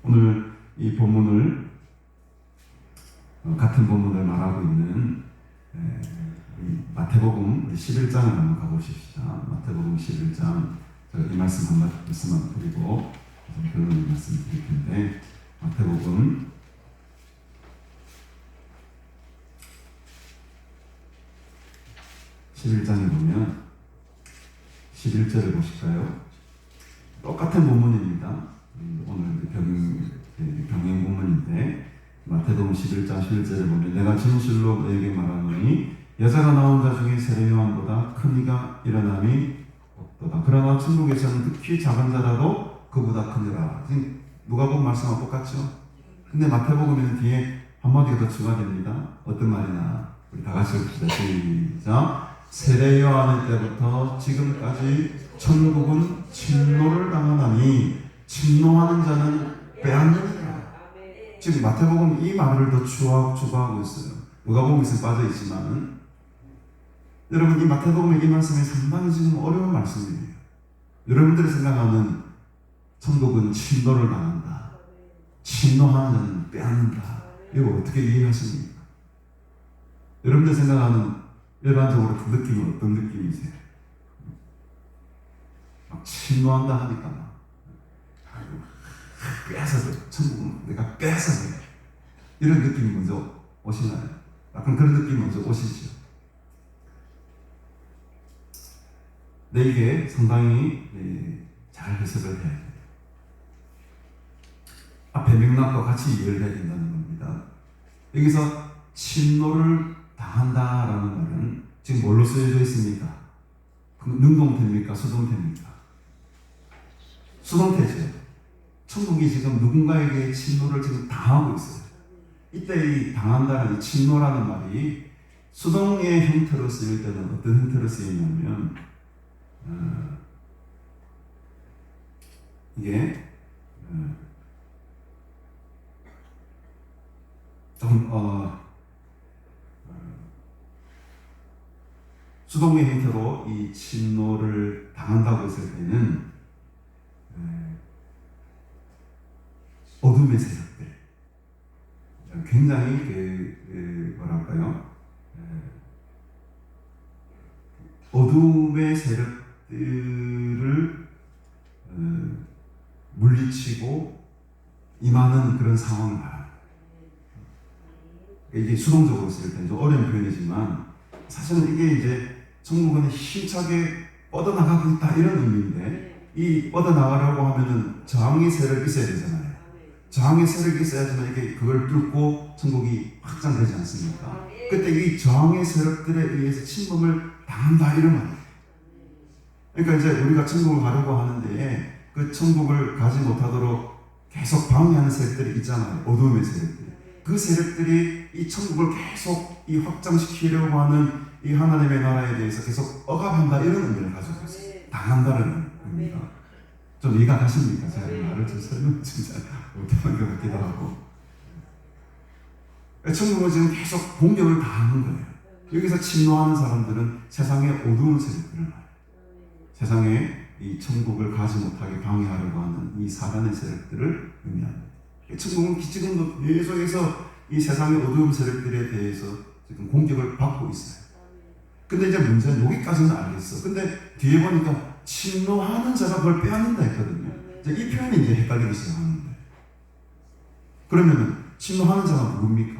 오늘 이 본문을 같은 본문을 말하고 있는 마태복음 11장을 한번 가보십시다. 마태복음 11장 이 말씀 한 말씀만 드리고 결론을 말씀드릴 텐데 마태복음 11장에 보면 11절을 보실까요? 똑같은 본문입니다. 오늘 병행 본문인데 마태복음 11장 11절을 보면 내가 진실로 너에게 말하노니 여자가 나온 자 중에 세례 요한보다 큰 이가 일어남이 없도다. 그러나 천국에서는 극히 작은 자라도 그보다 크니라. 지금 누가복음 말씀하고 똑같죠? 근데 마태복음에는 뒤에 한마디가 더 추가됩니다. 어떤 말이냐? 우리 다 같이 봅시다. 시작. 세례 요한 때부터 지금까지 천국은 침노를 당하나니 침노하는 자는 빼앗느니라. 지금 마태복음 이 말을 더 추가하고 있어요. 누가복음에서 빠져 있지만 여러분 이 마태복음의 이 말씀이 상당히 지금 어려운 말씀이에요. 여러분들이 생각하는 천국은 침노를 당한다, 침노하는 자는 빼앗는다, 이거 어떻게 이해하십니까? 여러분들 생각하는 일반적으로 그 느낌은 어떤 느낌이세요? 막 침노한다 하니까 막 빼앗아줘. 천국은 내가 빼앗아줘. 이런 느낌이 먼저 오시나요? 약간 그런 느낌이 먼저 오시죠. 네, 이게 상당히 잘 해석을 해야 돼요. 앞에 맥락과 같이 이해를 해야 된다는 겁니다. 여기서 침노를 당한다라는 말은 지금 뭘로 쓰여져 있습니까? 능동태입니까? 수동태입니까? 수동태죠. 천국이 지금 누군가에게 침노를 지금 당하고 있어요. 이때 이 당한다는 침노라는 말이 수동의 형태로 쓰일 때는 어떤 형태로 쓰이냐면 이게 좀 수동의 형태로 이 침노를 당한다고 했을 때는 어둠의 세력들, 굉장히 뭐랄까요, 어둠의 세력들을 물리치고 임하는 그런 상황을 말합니다. 이게 수동적으로 쓸 때 좀 어려운 표현이지만 사실은 이게 이제 천국은 힘차게 뻗어나가고 있다 이런 의미인데, 이 뻗어나가려고 하면은 저항의 세력이 있어야 되잖아요. 저항의 세력이 있어야지만 이게 그걸 뚫고 천국이 확장되지 않습니까? 그때 이 저항의 세력들에 의해서 침범을 당한다 이런 말이에요. 그러니까 이제 우리가 천국을 가려고 하는데 그 천국을 가지 못하도록 계속 방해하는 세력들이 있잖아요. 어둠의 세력들. 그 세력들이 이 천국을 계속 이 확장시키려고 하는 이 하나님의 나라에 대해서 계속 억압한다 이런 의미를 가지고 있어요. 당한다는 의미가. 좀 이해가 가십니까? 제가 말을 좀 설명 진짜 못한 것 같기도 하고. 천국은 지금 계속 공격을 당하는 거예요. 여기서 침노하는 사람들은 세상의 어두운 세력들을 말해요. 세상에 이 천국을 가지 못하게 방해하려고 하는 이 사단의 세력들을 의미합니다. 천국은 지금도 계속해서 이 세상의 어두운 세력들에 대해서 지금 공격을 받고 있어요. 근데 이제 문제는 여기까지는 알겠어. 근데 뒤에 보니까 침노하는 자가 그걸 빼앗는다 했거든요. 이제 이 표현이 이제 헷갈리기 시작하는 거예요. 그러면은 침노하는 자가 누굽니까?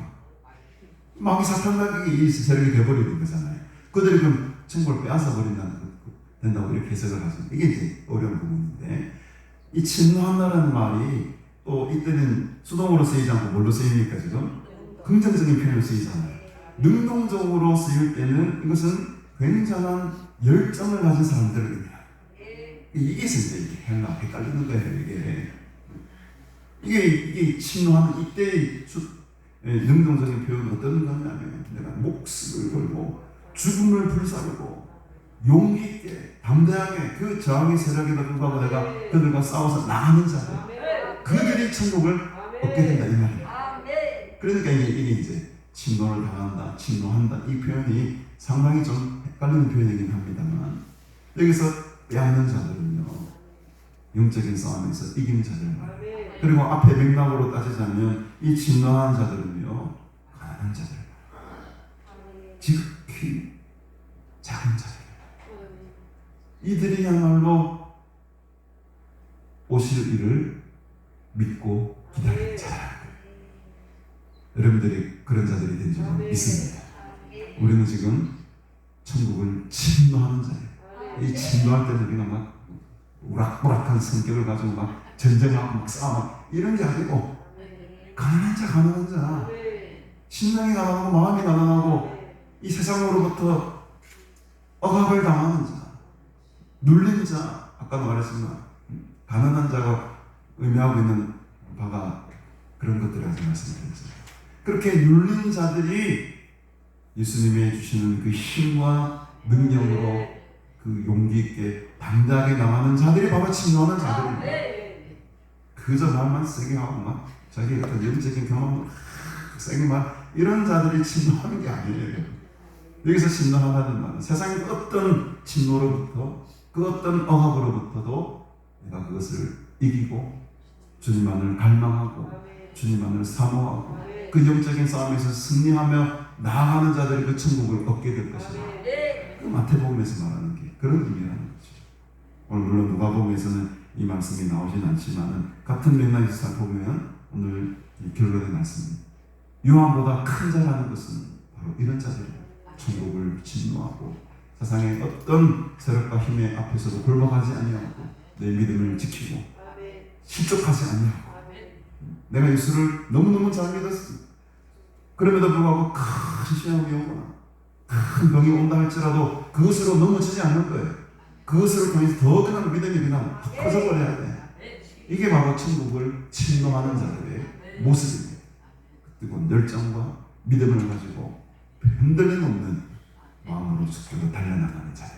마귀 사탄각이 이 세력이 돼버리는 거잖아요. 그들이 그럼 천국을 빼앗아 된다고 이렇게 해석을 하죠. 이게 이제 어려운 부분인데, 이 침노한다는 말이 또 이때는 수동으로 쓰이지 않고 뭘로 쓰입니까 지금? 긍정적인 표현으로 쓰이잖아요. 능동적으로 쓰일 때는 이것은 굉장한 열정을 가진 사람들을 의미합니다. 이게 이제 헷갈리는 거예요. 이게 침노하는 이때의 능동적인 표현은 어떤 거냐면, 내가 목숨을 걸고 죽음을 불사르고 용기 있게 담대하게 그 저항의 세력에다 불구하고 내가 그들과 싸워서 나가는 자들, 그들이 천국을 얻게 된다 이 말이에요. 그러니까 이게 이제 침노를 당한다, 침노한다 이 표현이 상당히 좀 헷갈리는 표현이긴 합니다만, 여기서 빼앗는 자들은요 영적인 싸움에서 이기는 자들 말이에요. 그리고 앞에 맥락으로 따지자면 이 침노하는 자들은요 가난한 자들, 지극히 작은 자들, 이들이야말로 오실 일을 믿고 기다리는 자들. 여러분들이 그런 자들이 된 적은 있습니다. 우리는 지금 천국을 침노하는 자예요. 이 침노할 때는 우리가 막 우락부락한 성격을 가지고 막 전쟁하고 막 싸우고 이런 게 아니고, 가난한 자, 신앙이 가난하고 마음이 가난하고 이 세상으로부터 억압을 당하는 자, 눌린 자, 아까도 말했지만 가난한 자가 의미하고 있는 바가 그런 것들이라고 말씀드렸어요. 그렇게 눌린 자들이 예수님이 주시는 그 힘과 능력으로 그 용기 있게 담대하게 나가는 자들이 바로 침노하는 자들입니다. 그저 말만 세게 하고 막 자기 어떤 영적인 경험을 세게 말 이런 자들이 침노하는 게 아니에요. 여기서 침노하다는 말은 세상의 어떤 침노로부터 그 어떤 억압으로부터도 내가 그것을 이기고 주님만을 갈망하고 주님만을 사모하고 그 영적인 싸움에서 승리하며 나아가는 자들이 그 천국을 얻게 될 것이다. 그 마태복음에서 말하는 게 그런 의미라는 거죠. 오늘 물론 누가복음에서는 이 말씀이 나오진 않지만 같은 맥락에서 살펴보면 오늘 결론의 말씀입니다. 요한보다 큰 자라는 것은 바로 이런 자들이에요. 천국을 침노하고 세상의 어떤 세력과 힘의 앞에서도 굴복하지 아니하고 내 믿음을 지키고 실족하지 아니하고 내가 예수를 너무너무 잘 믿었습니다. 그럼에도 불구하고 큰 시험이 오거나 큰 병이 온다 할지라도 그것으로 넘어지지 않는 거예요. 그것을 통해서 더 그냥 믿음이 그냥 커져버려야 돼. 이게 바로 천국을 침노하는 자들의 모습입니다. 뜨거운 열정과 믿음을 가지고 흔들림 없는 마음으로 주께로 달려나가는 자들,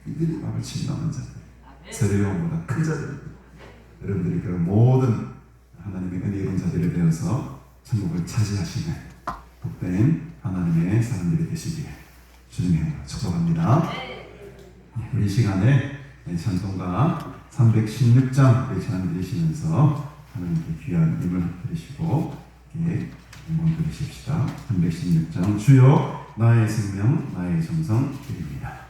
이들이 밥을 침노하는 자들, 세례요한보다 큰 자들, 여러분들이 그 모든 하나님의 은혜로운 자들이 되어서 천국을 차지하시는 복된 하나님의 사람들이 되시기를 주님의 축복합니다. 우리 시간에 찬송가 316장 우리 찬양 드리시면서 하나님께 귀한 힘을 드리시고 한번 드리십시다. 316장 주여 나의 생명 나의 정성 드립니다.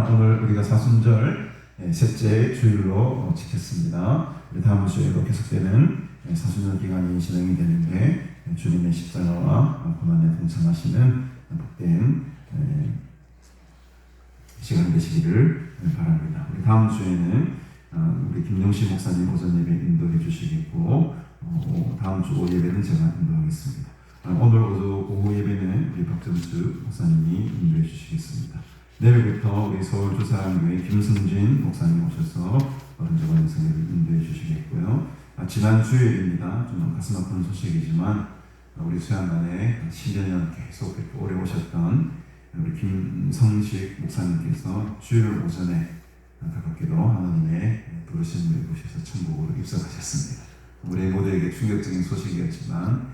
오늘 우리가 사순절 셋째 주일로 지켰습니다. 다음 주에도 계속되는 사순절 기간이 진행이 되는데 주님의 십자가와 고난에 동참하시는 복된 시간 되시기를 바랍니다. 우리 다음 주에는 우리 김용식 목사님 오전 예배 인도해 주시겠고 다음 주 오후 예배는 제가 인도하겠습니다. 오늘 오후 예배는 우리 박정수 목사님이 인도해 주시겠습니다. 내일부터 우리 서울 주사랑교회 김승진 목사님 오셔서 어른저가 연승회를 인도해 주시겠고요. 지난 주일입니다. 좀 가슴 아픈 소식이지만 우리 수양관에 10여 년 계속 오래 오셨던 우리 김성식 목사님께서 주일 오전에 안타깝게도 하나님의 부르심을 입으셔서 천국으로 입성하셨습니다. 우리 모두에게 충격적인 소식이었지만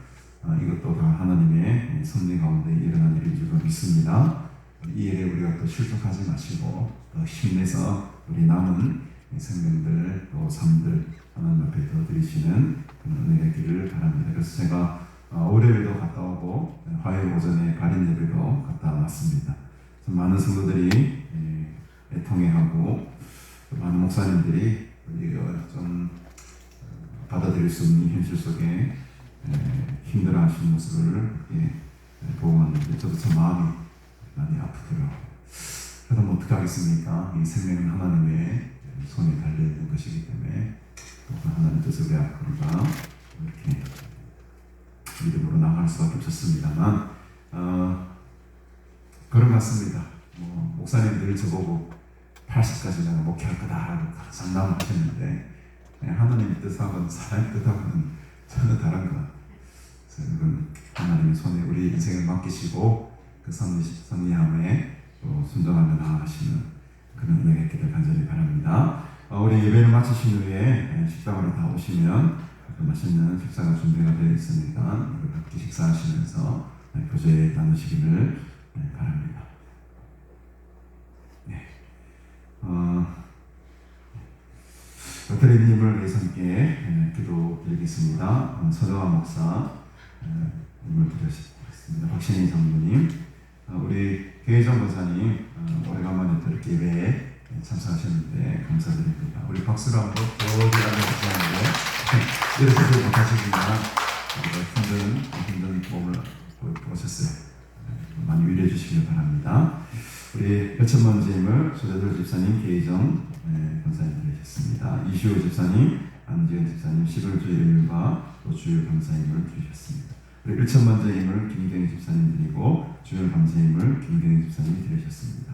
이것도 다 하나님의 섭리 가운데 일어난 일인 줄 믿습니다. 이 일에 우리가 또 실족하지 마시고 더 힘내서 우리 남은 생명들 또 삶들 하나님 앞에 더 드리시는 그런 은혜가 있기를 바랍니다. 그래서 제가 올해에도 갔다 오고 화요일 오전에 발인 예배도 갔다 왔습니다. 많은 성도들이 애통해하고 많은 목사님들이 우리가 좀 받아들일 수 없는 현실 속에 힘들어하시는 모습을 보고 왔는데 저도 참 마음이 많이 아프더라고요. 그래도 뭐 어떻게 하겠습니까? 이 생명은 하나님의 손에 달려있는 것이기 때문에 또 하나님 뜻을 위하여 우리가 이렇게 믿음으로 나갈 수밖에 없었습니다만 그런 것 같습니다. 목사님들 저보고 80까지 내가 목회할 거다라고 장담하셨는데 하나님의 뜻하고는 사람의 뜻하고는 전혀 다른 것 같아요. 그래서 여러분 하나님의 손에 우리 인생을 맡기시고 그 섭리함에 또 순종하며 나아가시는 그런 은혜가 있기를 간절히 바랍니다. 우리 예배를 마치신 후에 식당으로 다 오시면 맛있는 식사가 준비가 되어 있으니까 함께 식사하시면서 교제에 나누시기를 바랍니다. 드리님을 위해서 함께 기도드리겠습니다. 서정환 목사 님을 드리겠습니다. 박신희 장로님, 우리 계정 권사님 오래간만에 또 이렇게 예배에 참석하셨는데 감사드립니다. 우리 박수로 한번 저기 안내주시는데 이렇게도 못하시지만 힘든 몸을 보셨어요. 많이 위로해 주시길 바랍니다. 우리 여천만지임을 소재돌 집사님, 계정 감사님 드리셨습니다. 이시호 집사님, 안지은 집사님, 11주 일요일과 또 주일 감사님을 드리셨습니다. 우리 1천만지임을 김경희 집사님 드리고 주일 감사님을 김경희 집사님 드리셨습니다.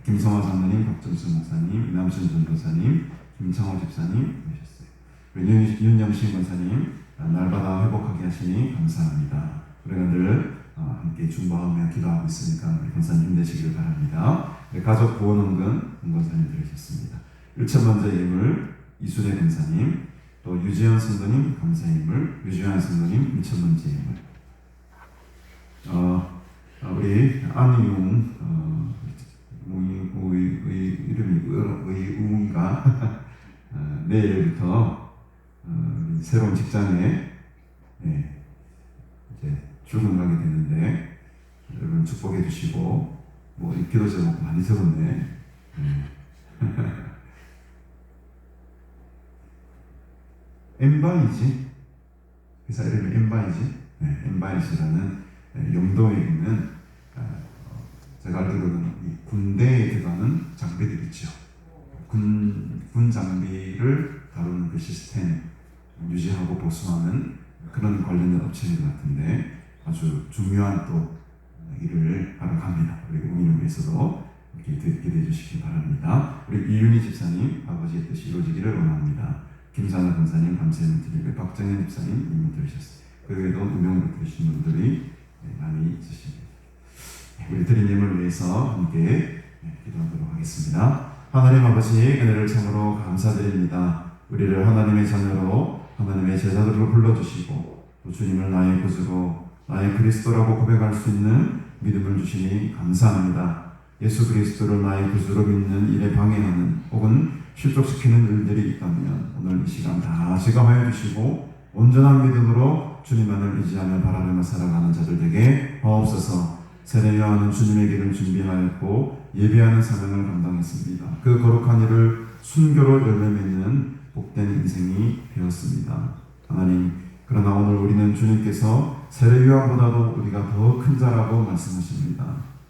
김성화 장로님, 박정수 목사님, 이남순 전도사님, 김창호 집사님 드리셨어요. 우리 윤영신 권사님, 날마다 회복하게 하시니 감사합니다. 우리가 늘 함께 중보하며 기도하고 있으니까 우리 권사님 힘내시길 바랍니다. 가족 구원원근 권사님 들으셨습니다. 1천만자 예물 이순혜 권사님, 또 유지현 성도님 감사예물, 유지현 성도님 1천만자 예물. 우리 안희웅 이름이 의웅이가 내일부터 새로운 직장에 이제 출근하게 되는데 여러분 축복해 주시고 기도 제목 많이 적었네. 엠바이지 회사 이름이 엠바이지. 엠바이지라는 영도에 있는 제가 알기로는 이 군대에 들어가는 장비들 있죠. 군 장비를 다루는 그 시스템 유지하고 보수하는 그런 관련된 업체인 것 같은데 아주 중요한 또 일을 하러 갑니다. 우리 우리를 위해서도 이렇게 기대해 주시기 바랍니다. 우리 이윤희 집사님 아버지의 뜻이 이루어지기를 원합니다. 김산호 권사님 감사를 드리고 박정현 집사님 이미 들으셨어요. 그 외에도 유명으로 들으신 분들이 많이 있으십니다. 우리 드리님을 위해서 함께 기도하도록 하겠습니다. 하나님 아버지 은혜를 참으로 감사드립니다. 우리를 하나님의 자녀로 하나님의 제자들로 불러주시고 또 주님을 나의 구주로 나의 그리스도라고 고백할 수 있는 믿음을 주시니 감사합니다. 예수 그리스도를 나의 구주로 믿는 일에 방해하는 혹은 실족시키는 일들이 있다면 오늘 이 시간 다 제거하여 주시고 온전한 믿음으로 주님만을 의지하며 바라보며 살아가는 자들 되게 하옵소서. 세례요한은 주님의 길을 준비하였고 예배하는 사명을 감당했습니다. 그 거룩한 일을 순교로 열매 맺는 복된 인생이 되었습니다. 하나님, 그러나 오늘 우리는 주님께서 세례요한보다도 우리가 더 큰 자라고 말씀하십니다.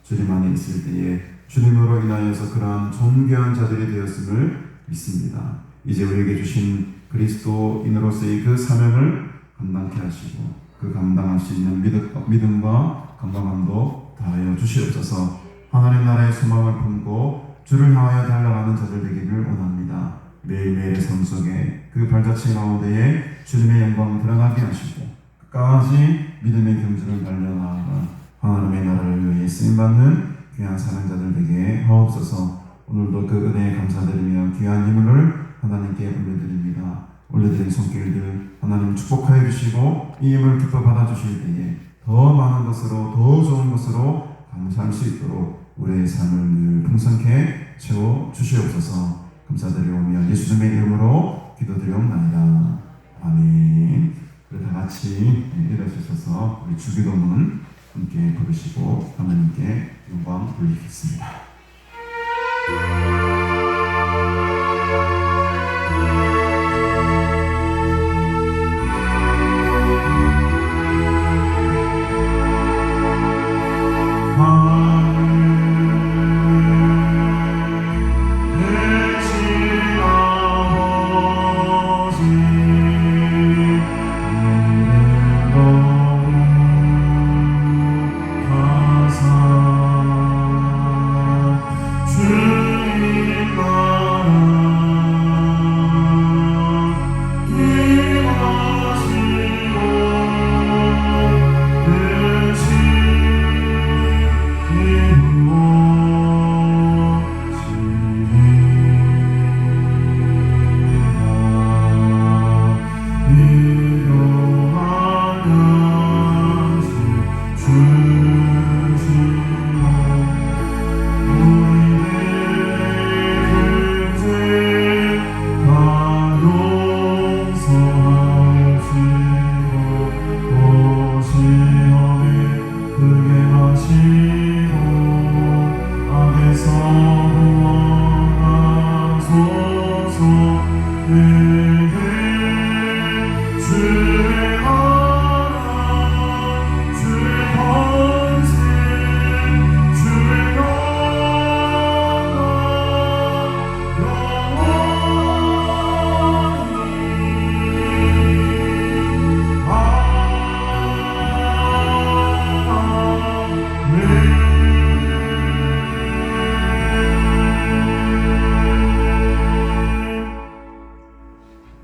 주님 안에 있을 때에 주님으로 인하여서 그러한 존귀한 자들이 되었음을 믿습니다. 이제 우리에게 주신 그리스도인으로서의 그 사명을 감당케 하시고 그 감당할 수 있는 믿음과 건강함도 다하여 주시옵소서. 하나님 나라의 소망을 품고 주를 향하여 달려가는 자들 되기를 원합니다. 매일매일의 삶 속에 그 발자취 가운데에 주님의 영광 드러나게 하시고 끝까지 믿음의 경주를 달려나아가 하나님의 나라를 위해 쓰임받는 귀한 사랑자들 되게 하옵소서. 오늘도 그 은혜에 감사드리며 귀한 힘을 하나님께 올려드립니다. 올려드린 손길들 하나님 축복하여 주시고 이 힘을 기뻐 받아주실 때에 더 많은 것으로 더 좋은 것으로 감사할 수 있도록 우리의 삶을 늘 풍성케 채워 주시옵소서. 감사드리오며 예수님의 이름으로 기도드리옵나이다. 아멘. 우리 다 같이 일어서셔서 우리 주기도문 함께 부르시고 하나님께 영광 돌리겠습니다.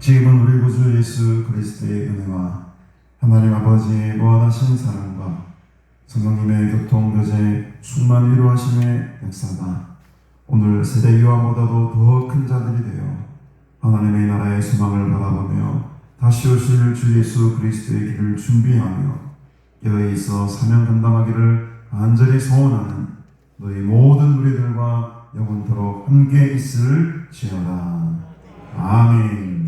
지금은 우리 구주 예수 그리스도의 은혜와 하나님 아버지의 무한하신 사랑과 성령님의 교통교제 충만 위로하심의 역사가 오늘 세대 위와보다도 더 큰 자들이 되어 하나님의 나라의 소망을 바라보며 다시 오실 주 예수 그리스도의 길을 준비하며 여기 있어 사명 감당하기를 간절히 소원하는 너희 모든 무리들과 영원토록 함께 있을지어다. 아멘.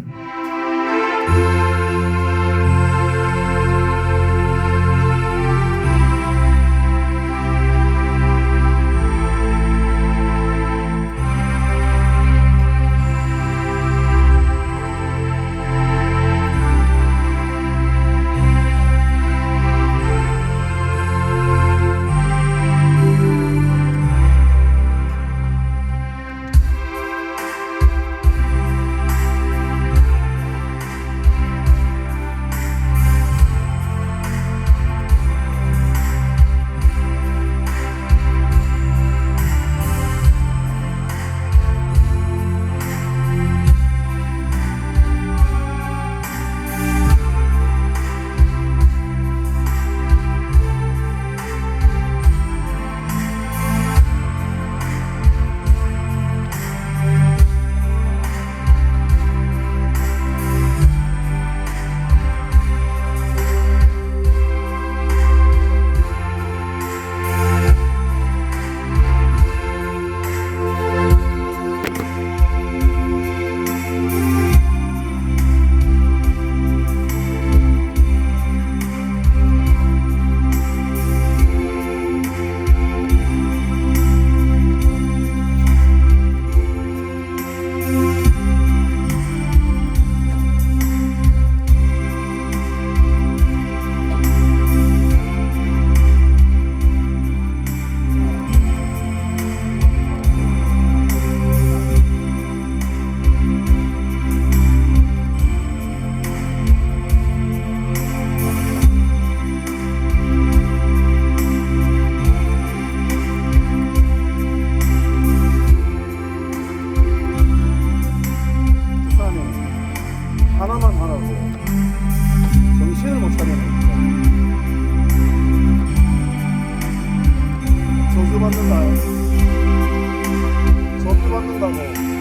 저주 받는다고.